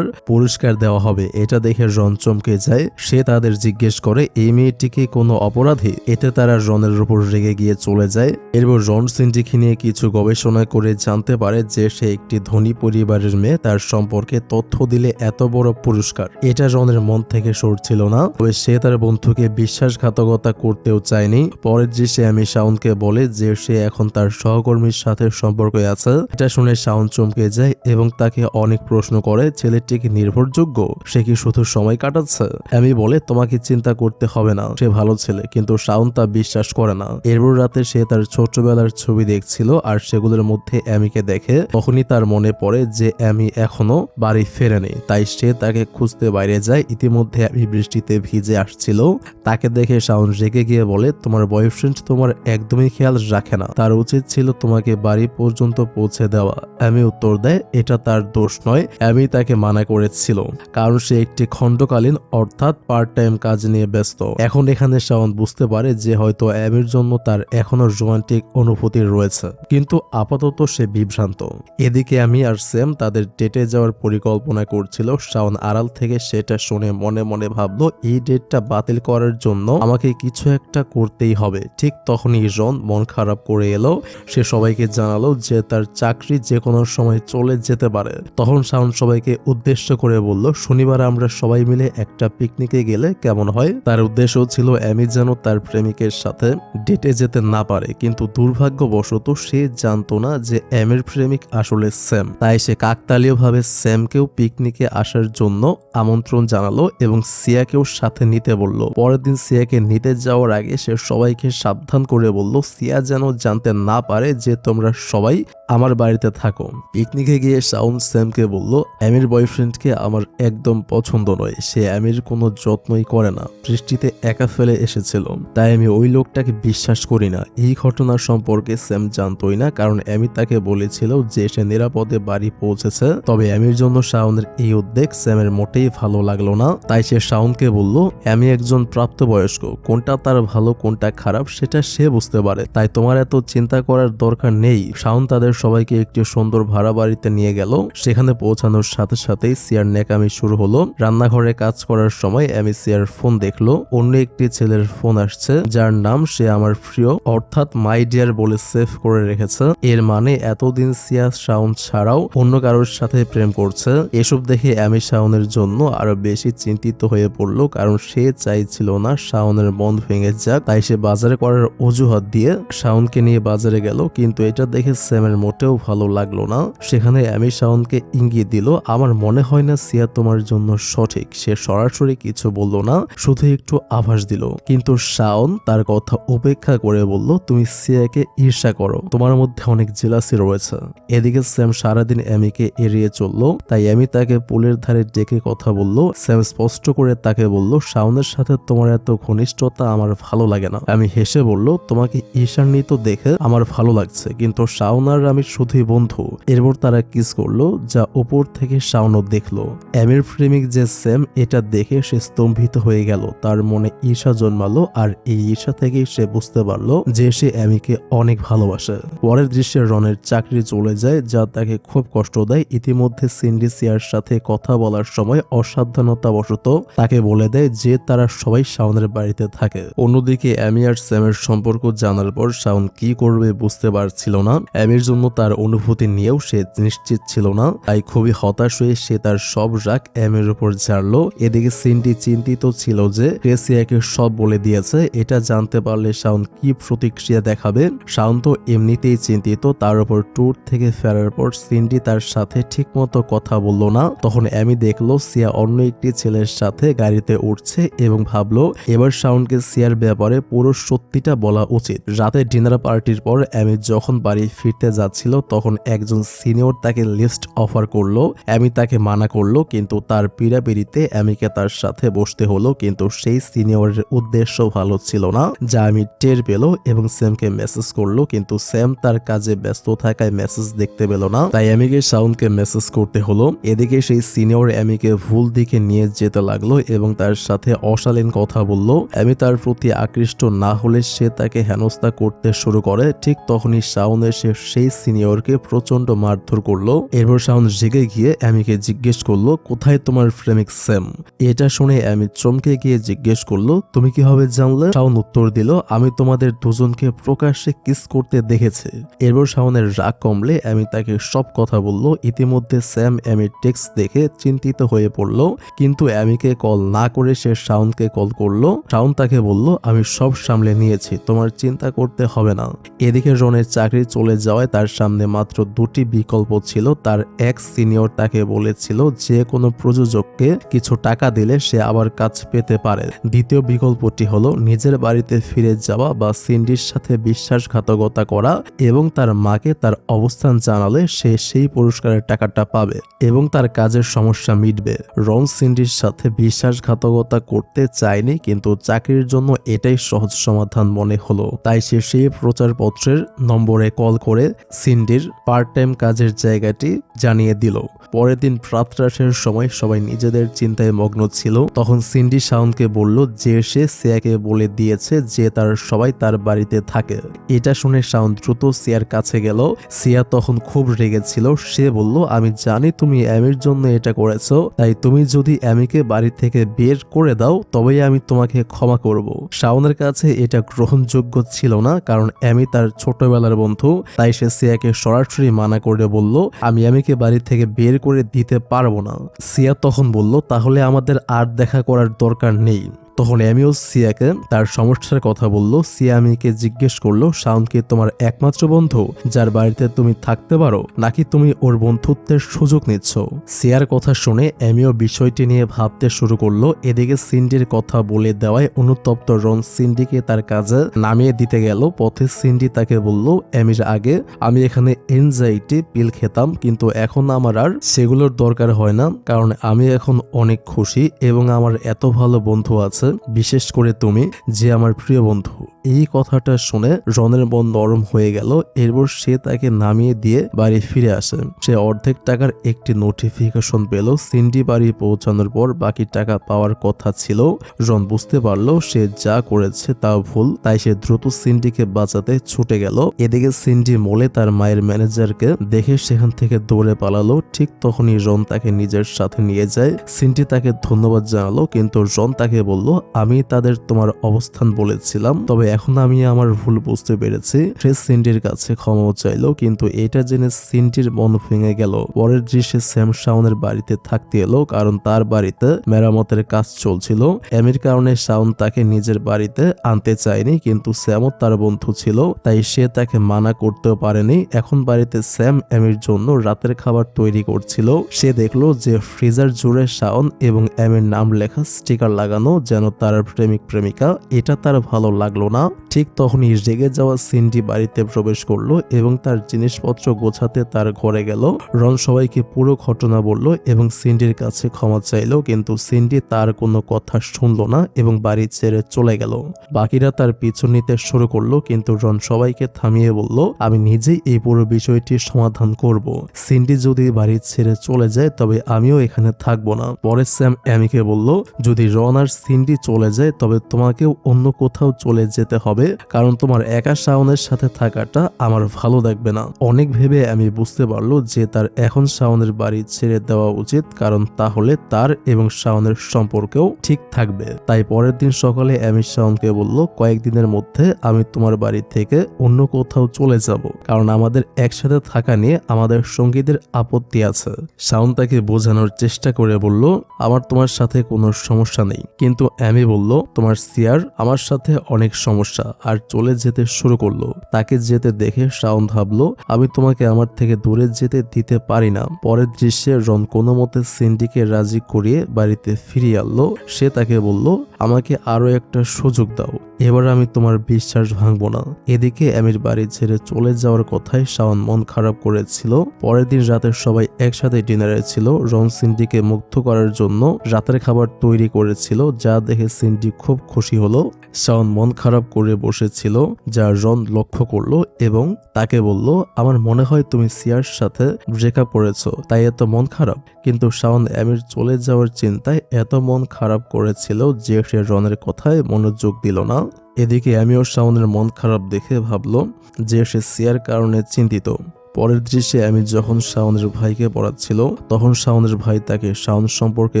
পুরস্কার দেওয়া হবে। এটা দেখে রন চমকে যায়। সে তাদের জিজ্ঞেস করে, এই মেয়েটি কি কোনো অপরাধী? এতে তারা রনের উপর রেগে গিয়ে চলে যায়। এরপর রন সিন্ডিকে নিয়ে কিছু গবেষণা করে জানতে পারে যে সে একটি ধনী পরিবারের মেয়ে। তার সম্পর্কে তথ্য দিলে এত বড় পুরস্কার, এটা রনের মন থেকে সরছিল না। তবে সে তার বন্ধুকে বিশ্বাসঘাতকতা করতেও চায়নি। পরের দৃশ্যে আমি শাওনকে বলে যে সে এখন তার সহকর্মীর সাথে সম্পর্কে আছে। এটা শুনে শাওন চমকে যায় এবং তাকে অনেক প্রশ্ন করে, ছেলেটি কি নির্ভরযোগ্য? সে কি শুধু সময় কাটাচ্ছে? আমি বলে, তোমাকে চিন্তা করতে হবে না, সে ভালো ছেলে। কিন্তু শাওন তা বিশ্বাস করে না। এরপর রাতে সে তার ছোটবেলার ছবি দেখছিল আর সেগুলোর মধ্যে অ্যামিকে দেখে। তখনই তার মনে পড়ে যে অ্যামি এখনো বাড়ি ফেরেনি, তাই সে তাকে খুঁজতে বাইরে যায়। ইতিমধ্যে অ্যামি বৃষ্টিতে ভিজে আসছিল। তাকে দেখে শাওন রেগে গিয়ে বলে, তোমার বয়ফ্রেন্ড তোমার একদমই খেয়াল রাখে না, তার উচিত ছিল তোমাকে বাড়ি পর্যন্ত পৌঁছে দেওয়া। অ্যামি উত্তর দেয়, এটা তার দোষ নয়, অ্যামি তাকে মানা করেছিল কারণ সে একটি খণ্ডকালীন অর্থাৎ পার্ট টাইম কাজ নিয়ে ব্যস্ত। এখন এখানে শাওন বুঝতে পারে যে হয়তো অ্যামির জন্য তার এখনো রোমান্টিক অনুভূতি রয়েছে, কিন্তু আপাতত সে বিভ্রান্ত। এদিকে আমি আর স্যাম তাদের ডেটে যাওয়ার পরিকল্পনা করছিল। শাওন আড়াল থেকে সেটা শুনে মনে মনে ভাবলো, এই ডেটটা বাতিল করার জন্য আমাকে কিছু একটা করতেই হবে। ঠিক তখনই রন মন খারাপ করে এলো। সে সবাইকে জানালো যে তার চাকরি যে কোনো সময় চলে যেতে পারে। তখন শাওন সবাইকে উদ্দেশ্য করে বলল, শনিবার আমরা সবাই মিলে একটা পিকনিকে গেলে কেমন হয়? তার উদ্দেশ্য ছিল অ্যামি যেন তার প্রেমিকের সাথে ডেটে যেতে না পারে, কিন্তু দুর্ভাগ্যবশত সে জানতো না যে অ্যামির প্রেমিক আসলে স্যাম। তাই সে কাকতালীয়ভাবে স্যামকেও পিকনিকে আসার জন্য আমন্ত্রণ জানালো এবং সিয়াকেও সাথে নিতে বলল। পরের দিন সিয়াকে নিতে যাওয়ার আগে সে সবাইকে সাবধান করে বলল, সিয়া যেন জানতে না পারে যে তোমরা সবাই আমার বাড়িতে থাকো। পিকনিকে গিয়ে শাওন স্যামকে বলল, অ্যামির বয়ফ্রেন্ডকে আমার একদম পছন্দ নয়, সে অ্যামির কোনো যত্নই করে না, বৃষ্টিতে একা ফেলে এসেছিল, তাই আমি ওই লোকটাকে বিশ্বাস করি না। এই ঘটনার সম্পর্কে স্যাম জানতোই না, কারণ অ্যামি তাকে বলেছিল যে সে নিরাপদে বাড়ি পৌঁছেছে। তবে অ্যামির জন্য শাওনের এই উদ্বেগ স্যামের মোটেই ভালো লাগলো না। তাই সে শাওনকে বলল, অ্যামি একজন প্রাপ্তবয়স্ক, কোনটা তার ভালো কোনটা খারাপ সেটা সে বুঝতে পারে, তাই তোমার এত চিন্তা করার দরকার নেই। শাওন তাদের সবাইকে একটি সুন্দর ভাড়া বাড়িতে নিয়ে গেল। সেখানে পৌঁছানোর সাথে সাথেই সিয়ার নেকামি শুরু হলো। রান্নাঘরে কাজ করার সময় অ্যামি সিয়ার ফোন দেখলো। অন্য একটি ছেলের ফোন আসছে যার নাম সে আমার প্রিয় অর্থাৎ মাই ডিয়ার বলে সেভ করে রেখেছে। এর মানে এতদিন সিয়া শাওন ছাড়াও অন্য কারোর সাথে প্রেম করছে। এসব দেখে অ্যামি শাওনের জন্য আরো বেশি চিন্তিত হয়ে পড়ল, কারণ সে চাইছিল না শাওনের মন ভেঙে যাক। তাই সে বাজারে করার অজুহাত দিয়ে শাওনকে নিয়ে বাজারে গেল, কিন্তু এটা দেখে স্যামের মোটেও ভালো লাগলো না। সেখানে অ্যামি শাওনকে ইঙ্গিত দিল, আমার মনে হয় না সিয়া তোমার জন্য সঠিক। সে সরাসরি কিছু বলল না, শুধু একটু আভাস দিল। কিন্তু শাওন তার কথা উপেক্ষা করে বলল, তুমি সিয়াকে ঈর্ষা করো, তোমার মধ্যে অনেক জেলাসি রয়েছে। এদিকে স্যাম সারাদিন অ্যামিকে এড়িয়ে চলল। তাই অ্যামি তাকে পুলের ধারে ডেকে কথা বলল। স্যাম স্পষ্ট করে তাকে বলল, শাওনের সাথে তোমার এত ঘনিষ্ঠতা আমার ভালো লাগে না। আমি হেসে বলল, তোমাকে ঈর্ষান্বিত দেখে আমার ভালো লাগছে, কিন্তু শাওন আর আমি শুধুই বন্ধু। এরপর তারা কিস করলো, যা উপর থেকে শাওনও দেখলো। অ্যামির প্রেমিক যে স্যাম, এটা দেখে সে স্তম্ভিত হয়ে গেল। তার মনে ঈর্ষা জন্মালো, আর এই ঈর্ষা থেকেই সে বুঝতে পারলো যে সে অ্যামিকে অনেক ভালোবাসে। পরের দৃশ্যে রনের চাকরি চলে যায়, যা তাকে খুব কষ্ট দেয়। ইতিমধ্যে সিন্ডি সিয়ার সাথে কথা বলার সময় অসাবধানতাবশত তাকে বলে দেয় যে তারা সবাই শাওনের বাড়িতে থাকে। অন্যদিকে অ্যামি আর স্যামের সম্পর্ক জানার পর শাওন কি করবে বুঝতে পারছিল না। অ্যামির জন্য তার অনুভূতি নিয়েও সে নিশ্চিত ছিল না। তাই খুবই হতাশ হয়ে সে তার সব রাগ অ্যামির উপর ঝাড়লো। এদিকে সিন্ডি চিন্তিত ছিল যে সিয়াকে সব বলে দিয়েছে। এটা জানতে পারলে শাওন কি প্রতিক্রিয়া দেখাবে। শাওন তো এমনিতেই চিন্তিত, তার উপর ট্যুর থেকে ফেরার পর সিন্ডি তার সাথে ঠিকমতো কথা বলল না। তখন অ্যামি দেখলো সিয়া অন্য একটি ছেলের সাথে গাড়িতে উঠছে এবং ভাবলো এবার শাওনকে সিয়ার ব্যাপারে পুরো সত্যিটা বলা উচিত। রাতে ডিনার পার্টির পর অ্যামি যখন বাড়ি ফিরতে যাচ্ছিল তখন একজন সিনিয়র তাকে লিফট অফার করলো। অ্যামি তাকে মানা করলো, কিন্তু তার পিড়াপিড়িতে অ্যামিকে তার সাথে বসতে হলো। কিন্তু সেই সিনিয়রের উদ্দেশ্য ভালো ছিল না, যা আমি টের পেল এবং স্যামকে মেসেজ করলো, কিন্তু স্যাম তার কাজে ব্যস্ত থাকায় মেসেজ দেখতে পেল না। তাই অ্যামিকে শাওনকে মেসেজ করতে হলো। এদিকে সেই সিনিয়র অ্যামিকে ভুল দিকে নিয়ে যেতে লাগলো এবং তার সাথে অশালীন কথা বলল। অ্যামি তার প্রতি আকৃষ্ট না হলে সে তাকে হেনস্থা করতে শুরু করে। ঠিক তখনই শাওন এসে সেই সিনিয়রকে প্রচন্ড মারধর করলো। এরপর শাওন জেগে গিয়ে অ্যামিকে জিজ্ঞেস করলো, কোথায় তোমার প্রেমিক স্যাম? এটা শুনে অ্যামি চমকে গিয়ে জিজ্ঞেস করলো, তুমি কিভাবে জানলে? শাওন উত্তর দিল, আমি তোমাদের দুজনকে প্রকাশ্যে কিস করতে দেখেছি। এরপর শাওনের রাগ কমলে অ্যামি তাকে সব কথা বলল। ইতিমধ্যে স্যাম অ্যামির টেক্সট দেখে চিন্তিত হয়ে পড়ল, কিন্তু অ্যামিকে কল না করে সে শাওনকে কল করলো। শাওন তাকে বলল, আমি সব সামলে নিয়েছি, তোমার চিন্তা করতে হবে না। এদিকে রনের চাকরি চলে যাওয়ায় তার সামনে মাত্র দুটি বিকল্প ছিল। তার এক সিনিয়র তাকে বলেছিল যে কোনো প্রযোজককে কিছু টাকা দিলে সে আবার কাজ পেতে পারে। দ্বিতীয় বিকল্পটি হলো নিজের বাড়িতে ফিরে যাওয়া বা সিন্ডির সাথে বিশ্বাসঘাতকতা করা এবং তার মাকে তার অবস্থান জানালে সে সেই পুরস্কারের টাকাটা পাবে এবং তার কাজের সমস্যা মিটবে। রন সিন্ডির সাথে বিশ্বাসঘাতকতা করতে চায়নি, কিন্তু চাকরির জন্য এটাই সহজ সমাধান মনে হলো। তাই সে সেই প্রচারপত্রের নম্বরে কল করে সিন্ডির পার্ট টাইম কাজের জায়গাটি জানিয়ে দিল। পরের দিন প্রাতরাশের সময় সবাই নিজেদের চিন্তায় মগ্ন ছিল। তখন সিন্ডি শাওনকে বলল যে সে সিয়াকে বলে দিয়েছে যে তার সবাই তার বাড়িতে থাকে। এটা শুনে শাওন দ্রুত সিয়ার কাছে গেল। সিয়া তখন খুব রেগেছিল। সে বলল, আমি জানি তুমি অ্যামির জন্য এটা করেছো, তাই তুমি যদি অ্যামিকে বাড়ি থেকে বের করে দাও তবেই আমি তোমাকে ক্ষমা করব। শাওনের কাছে এটা গ্রহণযোগ্য ছিল না, কারণ অ্যামি তার ছোটবেলার বন্ধু। তাই সে সিয়াকে সরাসরি মানা করে বলল, আমি অ্যামিকে বাড়ি থেকে বের করে দিতে পারবো না। সিয়া তখন বলল, তাহলে আমাদের আর দেখা করার দরকার নেই। তখন অ্যামিও সিয়াকে তার সমস্যার কথা বলল। সিয়া অ্যামিকে জিজ্ঞেস করলো, শাওন কি তোমার একমাত্র বন্ধু যার বাড়িতে তুমি থাকতে পারো, নাকি তুমি ওর বন্ধুত্বের সুযোগ নিচ্ছ? সিয়ার কথা শুনে অ্যামিও বিষয়টি নিয়ে ভাবতে শুরু করলো। এদিকে সিন্ডির কথা বলে দেওয়ায় অনুতপ্ত রন সিন্ডিকে তার কাজে নামিয়ে দিতে গেল। পথে সিন্ডি তাকে বলল, অ্যামির আগে আমি এখানে এনজাইটি পিল খেতাম, কিন্তু এখন আমার আর সেগুলোর দরকার হয় না, কারণ আমি এখন অনেক খুশি এবং আমার এত ভালো বন্ধু আছে। আছে, বিশেষ করে তুমি যে আমার প্রিয় বন্ধু। এই কথাটা শুনে রনের মন নরম হয়ে গেল। এরপর সে তাকে নামিয়ে দিয়ে বাড়ি ফিরে আসে। সে অর্ধেক টাকার একটি নোটিফিকেশন পেল। সিন্ডি বাড়ি পৌঁছানোর পর বাকি টাকা পাওয়ার কথা ছিল। রন বুঝতে পারলো সে যা করেছে তা ভুল, তাই সে দ্রুত সিন্ডিকে বাঁচাতে ছুটে গেল। এদিকে সিন্ডি মলে তার মায়ের ম্যানেজারকে দেখে সেখান থেকে দৌড়ে পালালো। ঠিক তখনই রন তাকে নিজের সাথে নিয়ে যায়। সিন্ডি তাকে ধন্যবাদ জানালো, কিন্তু রন তাকে বলল, আমি তাদের তোমার অবস্থান বলেছিলাম, তবে এখন আমি আমার ভুল বুঝতে পেরেছি। সে সিন্ডির কাছে ক্ষমা চাইলো, কিন্তু এটা জেনে সিন্ডির মন ভেঙে গেল। পরের দৃশ্যে স্যাম শাওনের বাড়িতে থাকতে এলো, কারণ তার বাড়িতে মেরামতের কাজ চলছিল। এমির কারণে শাওন তাকে নিজের বাড়িতে আনতে চায়নি, কিন্তু স্যামও তার বন্ধু ছিল, তাই সে তাকে মানা করতেও পারেনি। এখন বাড়িতে স্যাম এমির জন্য রাতের খাবার তৈরি করছিল। সে দেখলো যে ফ্রিজার জুড়ে শাওন এবং এমির নাম লেখা স্টিকার লাগানো, যেন তার প্রেমিক প্রেমিকা। এটা তার ভালো লাগলো না। ঠিক তখনই রেগে যাওয়া সিন্ডি বাড়িতে প্রবেশ করলো এবং তার জিনিসপত্র গোছাতে তার ঘরে গেল। রন সবাইকে পুরো ঘটনা বলল এবং সিন্ডির কাছে ক্ষমা চাইলো, কিন্তু সিন্ডি তার কোনো কথা শুনলো না এবং বাড়ি ছেড়ে চলে গেল। বাকিরা তার পিছু নিতে শুরু করলো, কিন্তু রন সবাইকে থামিয়ে বলল, আমি নিজেই এই পুরো বিষয়টির সমাধান করব। সিন্ডি যদি বাড়ি ছেড়ে চলে যায় তবে আমিও এখানে থাকবো না। পরে স্যাম এমিকে বলল, যদি রন আর সিন্ডি চলে যায় তবে তোমাকেও অন্য কোথাও চলে যেতে হবে, কারণ তোমার একা শাওনের সাথে থাকাটা আমার ভালো লাগবে না। অনেক ভেবে আমি বুঝতে পারলো যে তার এখন শাওনের বাড়ি ছেড়ে দেওয়া উচিত, কারণ তাহলে তার এবং শাওনের সম্পর্কেও ঠিক থাকবে। তাই পরের দিন সকালে এমি শাওনকে বলল, কয়েকদিনের মধ্যে আমি তোমার বাড়ি থেকে অন্য কোথাও চলে যাব, কারণ আমাদের একসাথে থাকা নিয়ে আমাদের সঙ্গীদের আপত্তি আছে। শাওন তাকে বোঝানোর চেষ্টা করে বলল, আমার তোমার সাথে কোনো সমস্যা নেই, কিন্তু এমি বলল, তোমার সিয়ার আমার সাথে অনেক সমস্যা, আর চলে যেতে শুরু করলো। তাকে যেতে দেখে শাওন ভাবলো, আমি তোমাকে আমার থেকে দূরে যেতে দিতে পারি না। পরের দৃশ্যে রন কোনো মতে সিন্ডিকে রাজি করিয়ে বাড়িতে ফিরিয়ে আনলো। সে তাকে বলল, আমাকে আরো একটা সুযোগ দাও, এবার আমি তোমার বিশ্বাস ভাঙবো না। এদিকে এমির বাড়ি ছেড়ে চলে যাওয়ার কথায় শাওন মন খারাপ করেছিল। পরের দিন রাতে সবাই একসাথে ডিনারে ছিল। রন সিন্ডিকে মুগ্ধ করার জন্য রাতের খাবার তৈরি করেছিল, যা দেখে সিন্ডি খুব খুশি হলো। শাওন মন খারাপ করে বসেছিল, যা রন লক্ষ্য করলো এবং তাকে বলল, আমার মনে হয় তুমি সিয়ার সাথে ব্রেকআপ করেছো, তাই এত মন খারাপ। কিন্তু শাওন এমির চলে যাওয়ার চিন্তায় এত মন খারাপ করেছিল যে সে রনের কথায় মনোযোগ দিল না। এদিকে এমিও শাওনের মন খারাপ দেখে ভাবলো যে সে সিয়ার কারণে চিন্তিত। পরের দৃশ্যে এমি যখন শাওনের ভাইকে পড়াচ্ছিল, তখন শাওনের ভাই তাকে শাওন সম্পর্কে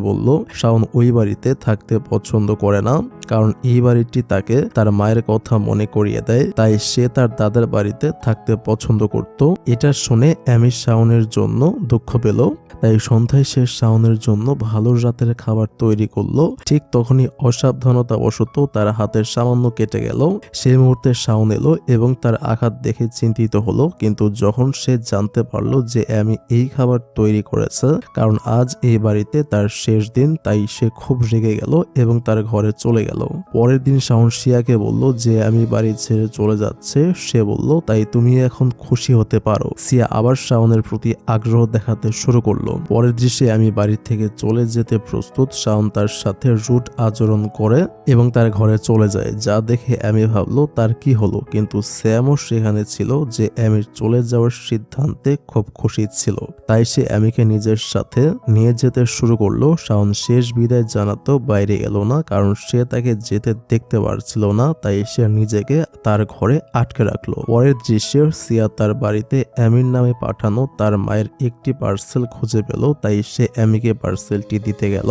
বলল, শাওন ওই বাড়িতে থাকতে পছন্দ করে না, কারণ এই বাড়িটি তাকে তার মায়ের কথা মনে করিয়ে দেয়, তাই সে তার দাদার বাড়িতে থাকতে পছন্দ করত। এটা শুনে এমি শাওনের জন্য দুঃখ পেল, তাই সন্ধ্যায় সে শাওনের জন্য ভালো রাতের খাবার তৈরি করলো। ঠিক তখনই অসাবধানতাবশত তার হাতের সামান্য কেটে গেল। সেই মুহূর্তে শাওন এলো এবং তার আঘাত দেখে চিন্তিত হলো, কিন্তু যখন সে জানতে পারলো যে এমি এই খাবার তৈরি করেছে কারণ আজ এই বাড়িতে তার শেষ দিন, তাই সে খুব রেগে গেল এবং তার ঘরে চলে গেল। পরের দিন শাওন শিয়াকে বলল যে আমি বাড়ি ছেড়ে চলে যাচ্ছে। সে বলল, তাই তুমি এখন খুশি হতে পারো। সিয়া আবার শাওনের প্রতি আগ্রহ দেখাতে শুরু করলো। পরের দৃশ্যে আমি বাড়ি থেকে চলে যেতে প্রস্তুত। শাওন তার সাথে রুট আচরণ করে এবং তার ঘরে চলে যায়, যা দেখে এমি ভাবলো তার কি হলো, কিন্তু স্যামও সেখানে ছিল যে এমির চলে যাওয়ার সিদ্ধান্তে খুব খুশি ছিল। তাই সে এমিকে নিজের সাথে নিয়ে যেতে শুরু করলো। শাওন শেষ বিদায় জানাতেও বাইরে এলো না, কারণ সে তাকে যেতে দেখতে পারছিল না, তাই সে নিজেকে তার ঘরে আটকে রাখলো। পরের দৃশ্যে সিয়া তার বাড়িতে এমির নামে পাঠানো তার মায়ের একটি পার্সেল খুঁজে পেল, তাই সে এমিকে পার্সেলটি দিতে গেল।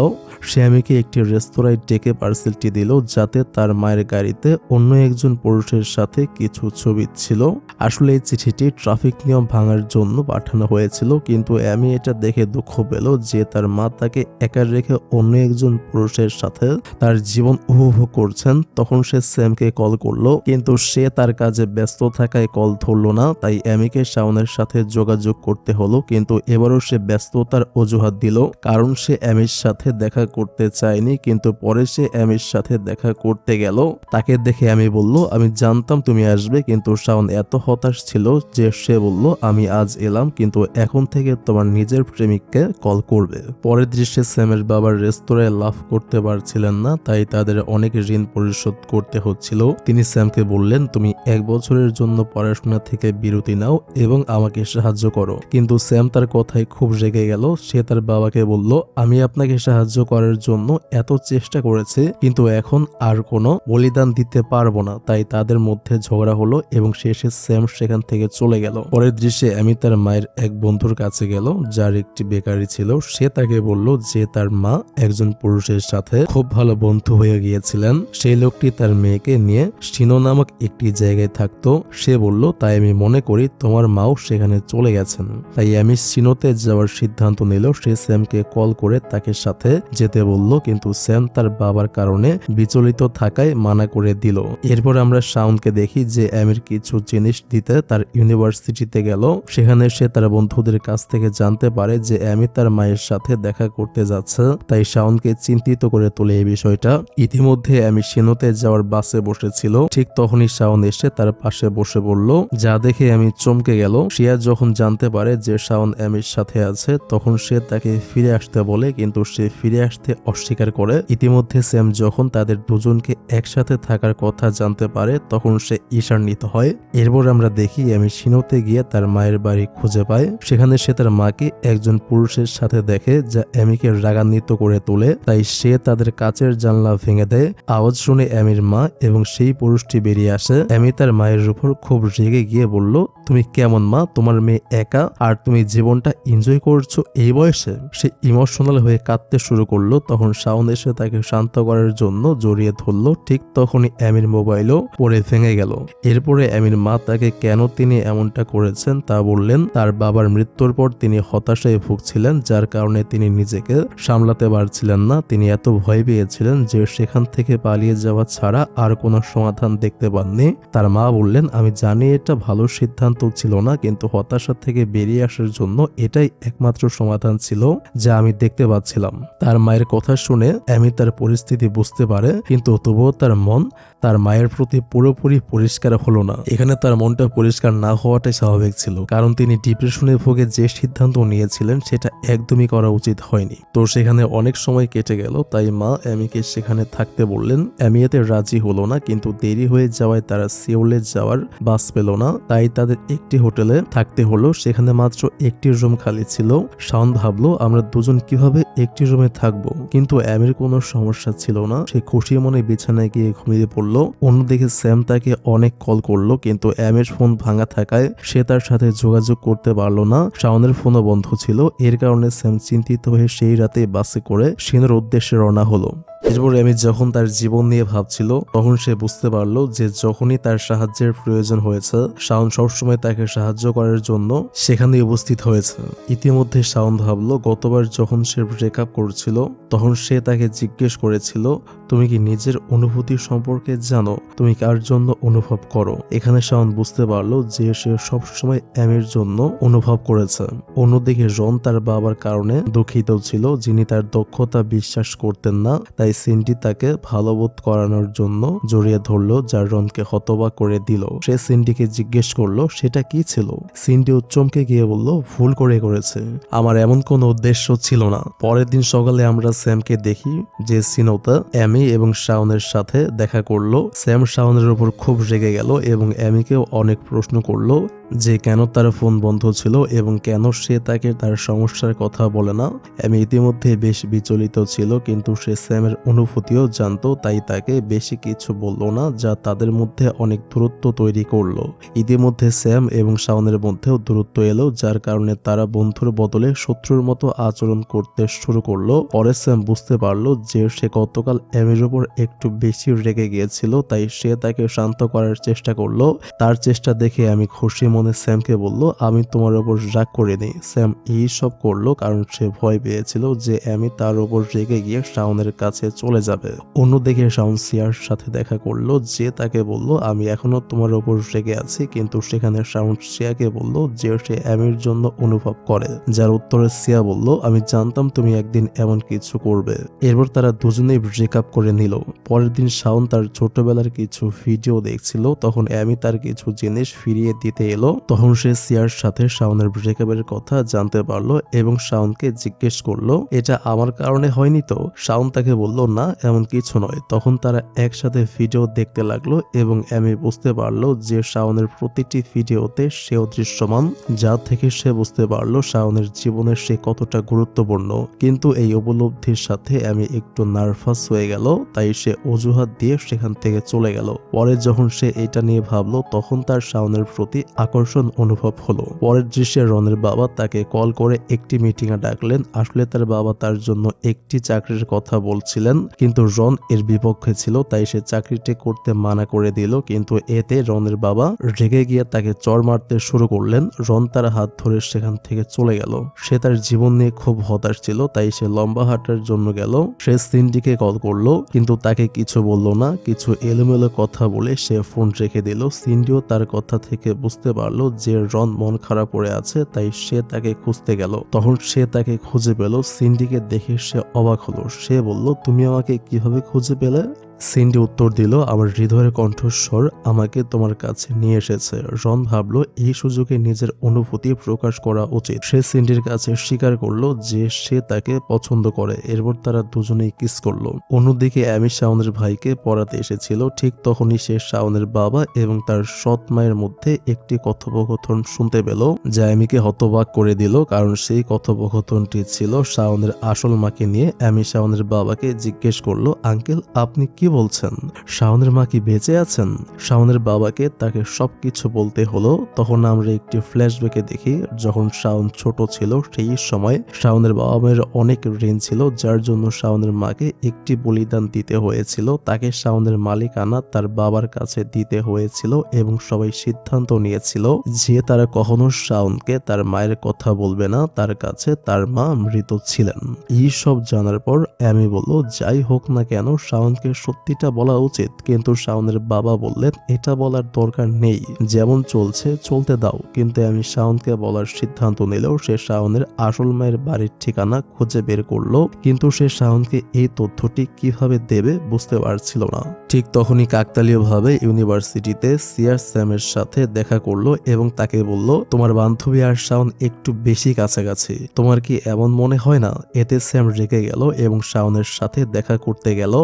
সে এমিকে একটি রেস্তোরাঁয় ডেকে পার্সেলটি দিল, যাতে তার মায়ের গাড়িতে অন্য একজন পুরুষের সাথে কিছু ছবি ছিল। আসলে এই চিঠিটি ট্রাফিক নিয়ম ভাঙার জন্য পাঠানো হয়েছিল, কিন্তু এমি এটা দেখে দুঃখ পেল যে তার মা তাকে একা রেখে অন্য একজন পুরুষের সাথে তার জীবন উপভোগ করছেন। তখন সে স্যামকে কল করলো, কিন্তু সে তার কাজে ব্যস্ত থাকায় কল ধরলো না, তাই এমিকে শাওনের সাথে যোগাযোগ করতে হলো, কিন্তু এবারও সে ব্যস্ততার অজুহাত দিল, কারণ সে এমির সাথে দেখা করতে চায়নি। কিন্তু পরে সে এমির সাথে দেখা করতে গেল। তাকে দেখে আমি বলল, আমি জানতাম তুমি আসবে, কিন্তু শাওন এত হতাশ ছিল যে সে বলল, আমি আজ এলাম, কিন্তু এখন থেকে তোমার নিজের প্রেমিককে কল করবে। পরের দৃশ্যে স্যামের বাবার রেস্তোরাঁয় লাভ করতে পারছিলেন না, তাই তাদের অনেক ঋণ পরিশোধ করতে হচ্ছিল। তিনি স্যামকে বললেন, তুমি 1 বছরের জন্য পড়াশোনা থেকে বিরতি নাও এবং আমাকে সাহায্য করো। কিন্তু স্যাম তার কথায় খুব রেগে গেল। সে তার বাবাকে বলল, আমি আপনাকে সাহায্য করার জন্য এত চেষ্টা করেছি, কিন্তু এখন আর কোনো বলিদান দিতে পারবো না। তাই তাদের মধ্যে ঝগড়া হলো এবং শেষে স্যাম সেখান থেকে চলে গেল। পরের দৃশ্যে আমি তার মায়ের এক বন্ধুর কাছে গেল, যার একটি বেকারি ছিল। সে তাকে বলল যে তার মা একজন পুরুষের সাথে খুব ভালো বন্ধু হয়ে গিয়েছিলেন। সেই লোকটি তার মেয়েকে নিয়ে সিনো নামক একটি জায়গায় থাকতো। সে বলল, তাই আমি মনে করি তোমার মাও সেখানে চলে গেছেন। তাই আমি সিনোতে যাওয়ার সিদ্ধান্ত নিল। সে স্যামকে কল করে তাকে সাথে যেতে বলল, কিন্তু স্যাম তার বাবার কারণে বিচলিত থাকায় মানা করে দিল। এরপর আমরা শাওনকে দেখি যে অ্যামির কিছু জিনিস দিতে তার ইউনিভার্সিটিতে গেল। সেখানে সে তার বন্ধুদের কাছ থেকে জানতে পারে যে অ্যামি তার মায়ের সাথে দেখা করতে যাচ্ছে। তাই শাওনকে চিন্তিত করে তোলে এই বিষয়টা। ইতিমধ্যে অ্যামি সিনোতে যাওয়ার বাসে বসেছিল। ঠিক তখনই শাওন এসে তার পাশে বসে বলল, যা দেখে আমি চমকে গেল। শিয়া যখন জানতে পারে যে শাওন অ্যামির সাথে আছে, তখন সে তাকে ফিরে আসতে বলে, কিন্তু সে ফিরে আসতে অস্বীকার করে। ইতিমধ্যে স্যাম যখন তাদের দুজনকে একসাথে থাকার কথা জানতে পারে, তখন সে ঈর্ষান্বিত হয়। এরপর আমরা দেখি অ্যামি সিনোতে গিয়ে তার মায়ের বাড়ি খুঁজে পায়। সেখানে সে তার মাকে একজন পুরুষের সাথে দেখে, যা অ্যামিকে রাগান্বিত করে তোলে। তাই সে তাদের কাচের জানলা ভেঙে দেয়। আওয়াজ শুনে অ্যামির মা এবং সেই পুরুষটি বেরিয়ে আসে। অ্যামি তার মায়ের উপর খুব রেগে গিয়ে বলল, তুমি কেমন মা? তোমার মেয়ে একা, আর তুমি জীবনটা এনজয় করছো এই বয়সে? সে ইমোশনাল হয়ে কাঁদতে শুরু করলো। তখন শাওন এসে তাকে শান্ত করার জন্য জড়িয়ে ধরলো। ঠিক তখনই অ্যামির মোবাইলও পড়ে ভেঙে গেল। এরপরে অ্যামির মা তাকে কেন তিনি এমনটা করেছেন তা বললেন। তার বাবার মৃত্যুর পর তিনি হতাশায় ভুগছিলেন, যার কারণে তিনি নিজেকে সামলাতে পারছিলেন না। তিনি এত ভয় পেয়েছিলেন যে সেখান থেকে পালিয়ে যাওয়া ছাড়া আর কোনো সমাধান দেখতে পাননি। তার মা বললেন, আমি জানি এটা ভালো সিদ্ধান্ত ছিল না, কিন্তু হতাশা থেকে বেরিয়ে আসার জন্য এটাই একমাত্র সমাধান ছিল যা আমি দেখতে পাচ্ছিলাম। তার মায়ের কথা শুনে অ্যামি তার পরিস্থিতি বুঝতে পারে, কিন্তু তবুও তার মন তার মায়ের প্রতি পুরোপুরি পরিষ্কার হলো না। এখানে তার মনটা পরিষ্কার না হওয়াটাই স্বাভাবিক ছিল, কারণ তিনি ডিপ্রেশনে ভুগে যে সিদ্ধান্ত নিয়েছিলেন সেটা একদমই করা উচিত হয়নি। তো সেখানে অনেক সময় কেটে গেল। তাই মা অ্যামিকে সেখানে থাকতে বললেন। অ্যামি এতে রাজি হলো না, কিন্তু দেরি হয়ে যাওয়ায় তারা সিওলে যাওয়ার বাস পেল না। তাই তাদের একটি হোটেলে থাকতে হলো। সেখানে মাত্র একটি রুম খালি ছিল। শাওন ভাবলো, আমরা দুজন কিভাবে একটি রুমে থাকবো? কিন্তু অ্যামির কোনো সমস্যা ছিল না। সে খুশি মনে বিছানায় গিয়ে ঘুমিয়ে পড়ল। অন্যদিকে স্যাম তাকে অনেক কল করলো, কিন্তু অ্যামির ফোন ভাঙা থাকায় সে তার সাথে যোগাযোগ করতে পারলো না। শাওনের ফোনও বন্ধ ছিল। এর কারণে স্যাম চিন্তিত হয়ে সেই রাতে বাসে করে সিনোর উদ্দেশ্যে রওনা হলো। এরপর অ্যামি যখন তার জীবন নিয়ে ভাবছিল, তখন সে বুঝতে পারলো যে যখনই তার সাহায্যের প্রয়োজন হয়েছে, শাওন সবসময় তাকে সাহায্য করার জন্য সেখানে উপস্থিত হয়েছে। ইতিমধ্যে শাওন ভাবলো, গতবার যখন সে ব্রেকআপ করছিল, তখন সে তাকে জিজ্ঞেস করেছিল, তুমি কি নিজের অনুভূতি সম্পর্কে জানো? তুমি কার জন্য অনুভব করো? এখানে শাওন বুঝতে পারলো যে সে সবসময় অ্যামির জন্য অনুভব করেছে। অন্যদিকে রন তার বাবার কারণে দুঃখিত ছিল, যিনি তার দক্ষতা বিশ্বাস করতেন না। তাই সিন্ডি তাকে ভালোবোধ করানোর জন্য জড়িয়ে ধরলো, যা রনকে হতবাক করে দিল। সে সিন্ডিকে জিজ্ঞেস করলো সেটা কি ছিল। সিন্ডি চমকে গিয়ে বলল, ভুল করেছে, আমার এমন কোনো উদ্দেশ্য ছিল না। পরের দিন সকালে আমরা স্যামকে দেখি যে সিনোতা অ্যামি এবং শাওনের সাথে দেখা করলো। স্যাম শাওনের উপর খুব রেগে গেল এবং অ্যামিকেও অনেক প্রশ্ন করলো যে কেন তার ফোন বন্ধ ছিল এবং কেন সে তাকে তার সমস্যার কথা বলে না। অ্যামি ইতিমধ্যে বেশ বিচলিত ছিল, কিন্তু সে স্যামের অনুভূতিও জানতো। তাই তাকে বেশি কিছু বলল না, যা তাদের মধ্যে অনেক দূরত্ব তৈরি করলো। ইতিমধ্যে স্যাম এবং শাওনের মধ্যেও দূরত্ব এলো, যার কারণে তারা বন্ধুর বদলে শত্রুর মতো আচরণ করতে শুরু করলো। পরে স্যাম বুঝতে পারলো যে সে গতকাল অ্যামির উপর একটু বেশি রেগে গিয়েছিল। তাই সে তাকে শান্ত করার চেষ্টা করলো। তার চেষ্টা দেখে আমি খুশি মনে স্যামকে বলল, আমি তোমার উপর রাগ করিনি। স্যাম এই সব করলো কারণ সে ভয় পেয়েছিল যে অ্যামি তার উপর রেগে গিয়ে শাওনের কাছে চলে যাবে। অন্যদিকে শাওন সিয়ার সাথে দেখা করলো, যে তাকে বলল, আমি এখনো তোমার উপর রেগে আছি। কিন্তু সেখানে শাওন সিয়াকে বলল যে সে অ্যামির জন্য অনুভব করে, যার উত্তরে সিয়া বলল, আমি জানতাম তুমি একদিন এমন কিছু করবে। এরপর তারা দুজনেই ব্রেকআপ করে নিল। পরের দিন শাওন তার ছোটবেলার কিছু ভিডিও দেখছিল। তখন অ্যামি তার কিছু জিনিস ফিরিয়ে দিতে এলো। তখন সে সিয়ার সাথে শাওনের ব্রেকআপের কথা জানতে পারলো এবং শাওনকে জিজ্ঞেস করলো এটা আমার কারণে হয়নি তো। শাওন তাকে বলল না এমন কিছু নয়। তখন তারা একসাথে ভিডিও দেখতে লাগলো এবং আমি বুঝতে পারলো যে শাওনের প্রতিটি ভিডিওতে সেও দৃশ্যমান, যা থেকে সে বুঝতে পারলো শাওনের জীবনের সে কতটা গুরুত্বপূর্ণ। কিন্তু এই উপলব্ধির সাথে আমি একটু নার্ভাস হয়ে গেল, তাই সে অজুহাত দিয়ে সেখান থেকে চলে গেল। পরে যখন সে এটা নিয়ে ভাবলো তখন তার শাওনের প্রতি আকর্ষণ অনুভব হলো। পরের দৃশ্যে রনের বাবা তাকে কল করে একটি মিটিং এ ডাকলেন। আসলে তার বাবা তার জন্য একটি চাকরির কথা বলছিলেন, কিন্তু রন এর বিপক্ষে ছিল, তাই সে চাকরিটি করতে মানা করে দিল। কিন্তু এতে রনের বাবা রেগে গিয়ে তাকে চড় মারতে শুরু করলেন। রন তার হাত ধরে সেখান থেকে চলে গেল। সে তার জীবন নিয়ে খুব হতাশ ছিল, তাই সে লম্বা হাঁটার জন্য গেল। সে সিন্ডিকে কল করলো, কিন্তু তাকে কিছু বলল না। কিছু এলোমেলো কথা বলে সে ফোন রেখে দিল। সিন্ডিও তার কথা থেকে বুঝতে পারলো যে রন মন খারাপ করে আছে, তাই সে তাকে খুঁজতে গেল। তখন সে তাকে খুঁজে পেল। সিন্ডিকে দেখে সে অবাক হলো। সে বলল তুমি আমাকে কিভাবে খুঁজে পেলে? সিন্ডি উত্তর দিল আমার হৃদয়ের কণ্ঠস্বর আমাকে তোমার কাছে নিয়ে এসেছে। রন ভাবলো এই সুযোগে নিজের অনুভূতি প্রকাশ করা উচিত। সে সিন্ডির কাছে স্বীকার করলো যে সে তাকে পছন্দ করে। এরপর তারা দুজনেই কিস করলো। অন্যদিকে অ্যামি শাওনের ভাইকে পড়াতে এসেছিল। ঠিক তখনই সে শাওনের বাবা এবং তার সৎ মায়ের মধ্যে একটি কথোপকথন শুনতে পেল, যা অ্যামিকে হতবাক করে দিল, কারণ সেই কথোপকথনটি ছিল শাওনের আসল মাকে নিয়ে। অ্যামি শাওনের বাবাকে জিজ্ঞেস করলো আঙ্কেল আপনি কি বলছেন? শাওনের মা কি বেঁচে আছেন? শাওনের বাবাকে তাকে সবকিছু বলতে হলো। তখন আমরা একটি ফ্ল্যাশব্যাকে দেখি যখন শাওন ছোট ছিল। সেই সময় শাওনের বাবা মায়ের অনেক ঋণ ছিল, যার জন্য শাওনের মাকে একটি বলিদান দিতে হয়েছিল। তাকে শাওনের মালিকানা তার বাবার কাছে দিতে হয়েছিল এবং সবাই সিদ্ধান্ত নিয়েছিল যে তারা কখনো শাওনকে তার মায়ের কথা বলবে না, তার কাছে তার মা মৃত ছিলেন। এই সব জানার পর অ্যামি বলল যাই হোক না কেন শাওনকে সত্যিটা বলা উচিত। কিন্তু শাওনের বাবা বললেন এটা বলার দরকার নেই, যেমন চলছে চলতে দাও। কিন্তু আমি শাওনকে বলার সিদ্ধান্ত নিলেও সে শাওনের আসল মায়ের বাড়ির ঠিকানা খুঁজে বের করলো, কিন্তু সে শাওনকে এই তথ্যটি কিভাবে দেবে বুঝতে পারছিল না। ঠিক তখনই কাকতালীয় ভাবে ইউনিভার্সিটিতে সিয়ার স্যামের সাথে দেখা করলো এবং তাকে বলল তোমার বান্ধবী আর শাওন একটু বেশি কাছাকাছি, তোমার কি এমন মনে হয় না? এতে স্যাম রেগে গেল এবং শাওনের সাথে দেখা করতে গেল।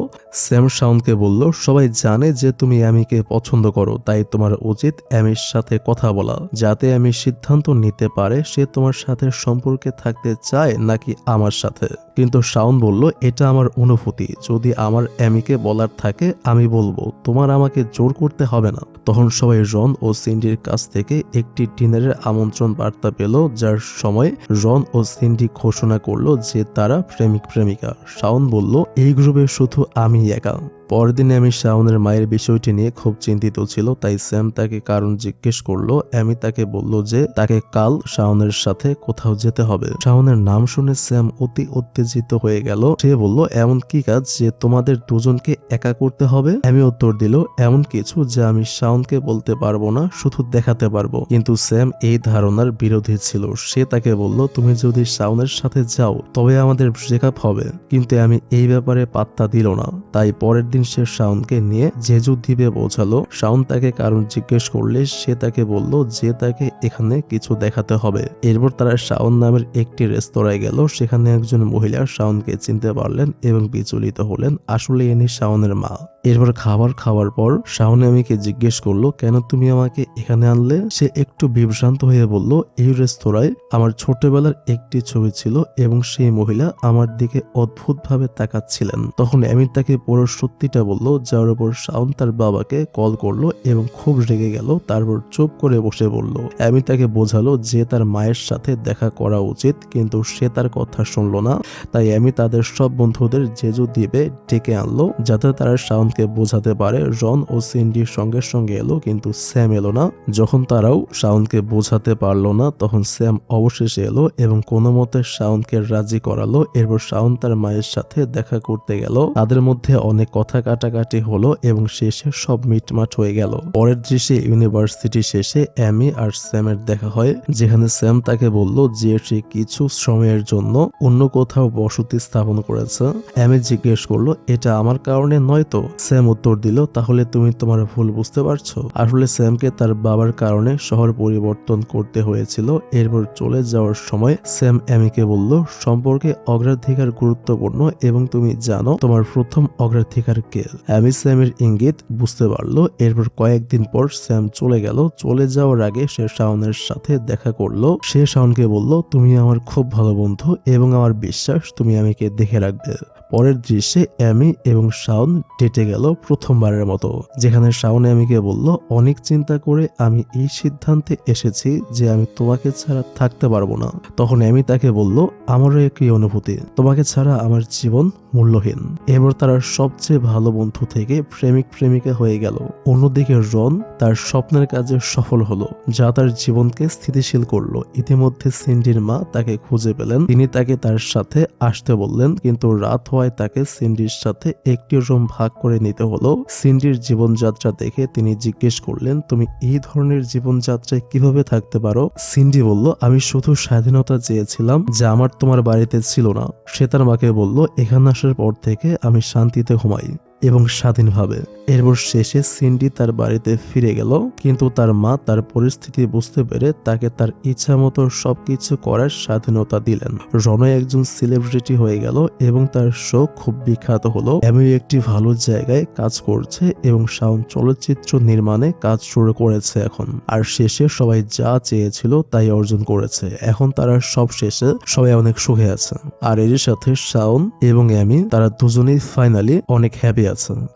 স্যাম শাওনকে বলল সবাই জানে যে তুমি অ্যামিকে পছন্দ করো, তাই তোমার উচিত অ্যামির সাথে কথা বলা, যাতে আমি সিদ্ধান্ত নিতে পারে সে তোমার সাথে সম্পর্কে থাকতে চায় নাকি আমার সাথে। কিন্তু শাওন বলল এটা আমার অনুভূতি, যদি আমার অ্যামিকে বলার থাকে আমি বলবো, তোমার আমাকে জোর করতে হবে না। তখন সবাই রন ও সিন্ডির কাছ থেকে একটি ডিনারের আমন্ত্রণ বার্তা পেল, যার সময় রন ও সিন্ডি ঘোষণা করলো যে তারা প্রেমিক প্রেমিকা। শাওন বলল এই গ্রুপে শুধু আমি একা। পরের দিনে আমি শাওনের মায়ের বিষয়টি নিয়ে খুব চিন্তিত ছিল, তাই স্যাম তাকে কারণ জিজ্ঞেস করলো। আমি তাকে বলল যে তাকে কাল শাওনের সাথে কোথাও যেতে হবে। শাওনের নাম শুনে স্যাম অতি উত্তেজিত হয়ে গেল। সে বলল এমন কি কাজ যে তোমাদের দুজনকে একা করতে হবে? আমি উত্তর দিল এমন কিছু যা আমি শাওনকে বলতে পারবো না, শুধু দেখাতে পারবো। কিন্তু স্যাম এই ধারণার বিরোধী ছিল। সে তাকে বলল তুমি যদি শাওনের সাথে যাও তবে আমাদের ব্রেকআপ হবে। কিন্তু আমি এই ব্যাপারে পাত্তা দিল না। তাই পরের দিন সে শাওনকে নিয়ে জেজু দ্বীপে পৌঁছালো। শাওন তাকে কারণ জিজ্ঞেস করলে সে তাকে বলল যে তাকে এখানে কিছু দেখাতে হবে। এরপর তারা শাওন নামের একটি রেস্তোরাঁয় গেল। সেখানে একজন মহিলা শাওনকে চিনতে পারলেন এবং বিচলিত হলেন, আসলে ইনি শাওনের মা। এরপর খাবার খাওয়ার পর শাওন আমিকে জিজ্ঞেস করলো কেন তুমি আমাকে এখানে আনলে? সে একটু বিভ্রান্ত হয়ে বলল এই রেস্তোরাঁয় আমার ছোটবেলার একটি ছবি ছিল এবং সেই মহিলা আমার দিকে অদ্ভুতভাবে তাকাচ্ছিলেন। তখন আমি তাকে পুরো সত্যিটা বলল, যার উপর শাওন তার বাবাকে কল করলো এবং খুব রেগে গেল। তারপর চুপ করে বসে বলল। আমি তাকে বোঝালো যে তার মায়ের সাথে দেখা করা উচিত, কিন্তু সে তার কথা শুনলো না। তাই আমি তাদের সব বন্ধুদের জেজু দ্বীপে ডেকে আনলো যাতে তারা শাওনকে বোঝাতে পারে। রন ও সিন্ডির সঙ্গে সঙ্গে এলো, কিন্তু স্যাম এলো না। যখন তারাও শাওনকে বোঝাতে পারলো না তখন স্যাম অবশেষে এলো এবং কোনো মতে শাওনকে রাজি করালো। এরপর শাওন তার মায়ের সাথে দেখা করতে গেল। তাদের মধ্যে অনেক কথা কাটাকাটি হলো এবং শেষে সব মিটমাট হয়ে গেল। পরের দৃশ্যে ইউনিভার্সিটি শেষে অ্যামি আর স্যামের দেখা হয়, যেখানে স্যাম তাকে বলল যে সে কিছু সময়ের জন্য অন্য কোথাও বসতি স্থাপন করেছে। অ্যামি জিজ্ঞেস করলো এটা আমার কারণে নয় তো? স্যাম উত্তর দিল, তাহলে তুমি তোমার ভুল বুঝতে পারছো। আসলে স্যামকে তার বাবার কারণে শহর পরিবর্তন করতে হয়েছিল। এরপর চলে যাওয়ার সময় স্যাম অ্যামিকে বলল, সম্পর্কে অগ্রাধিকার গুরুত্বপূর্ণ এবং তুমি জানো তোমার প্রথম অগ্রাধিকার কে। অ্যামি স্যামের ইঙ্গিত বুঝতে পারলো। এরপর কয়েকদিন পর স্যাম চলে গেল। চলে যাওয়ার আগে সে শাওনের সাথে দেখা করলো। সে শাওনকে বলল, তুমি আমার খুব ভালো বন্ধু এবং আমার বিশ্বাস তুমি অ্যামিকে দেখে রাখবে। পরের দৃশ্যে অ্যামি এবং শাওন ডেটে গেল প্রথমবারের মতো, যেখানে শাওন অ্যামিকে বলল, অনেক চিন্তা করে আমি এই সিদ্ধান্তে এসেছি যে আমি তোমাকে ছাড়া থাকতে পারবো না। তখন অ্যামি তাকে বলল, আমারও একই অনুভূতি, তোমাকে ছাড়া আমার জীবন মূল্যহীন। এবার তারা সবচেয়ে ভালো বন্ধু থেকে প্রেমিক প্রেমিকা হয়ে গেল। অন্যদিকে রন তার স্বপ্নের কাজে সফল হলো, যা তার জীবনকে স্থিতিশীল করলো। ইতিমধ্যে সিন্ডির মা তাকে খুঁজে পেলেন। তিনি তাকে তার সাথে আসতে বললেন, কিন্তু রাত হওয়ায় তাকে সিন্ডির সাথে একটি রুম ভাগ করে নিতে হলো। সিন্ডির জীবনযাত্রা দেখে তিনি জিজ্ঞেস করলেন, তুমি এই ধরনের জীবনযাত্রায় কিভাবে থাকতে পারো? সিন্ডি বলল, আমি শুধু স্বাধীনতা চেয়েছিলাম যা আমার তোমার বাড়িতে ছিল না। সে তার মাকে বলল, এখানে আসার পর থেকে আমি শান্তিতে ঘুমাই এবং স্বাধীনভাবে। এরপর শেষে সিন্ডি তার বাড়িতে ফিরে গেল, কিন্তু তার মা তার পরিস্থিতি বুঝতে পেরে তাকে তার ইচ্ছা মতো সবকিছু করার স্বাধীনতা দিলেন। রনয় একজন সেলিব্রিটি হয়ে গেল এবং তার শো খুব বিখ্যাত হলো। অ্যামি একটি ভালো জায়গায় কাজ করছে এবং শাওন চলচ্চিত্র নির্মাণে কাজ শুরু করেছে এখন। আর শেষে সবাই যা চেয়েছিল তাই অর্জন করেছে। এখন তারা সব শেষে সবাই অনেক সুখে আছে। আর এর সাথে শাওন এবং অ্যামি তারা দুজনেই ফাইনালি অনেক হ্যাপি আছে।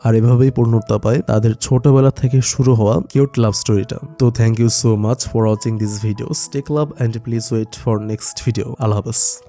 আর এভাবেই পূর্ণতা পায় তাদের ছোটবেলা থেকে শুরু হওয়া কিউট লাভ স্টোরিটা। তো thank you so much for watching this video. Stay love and please wait for next video. আল্লাহ হাফেজ।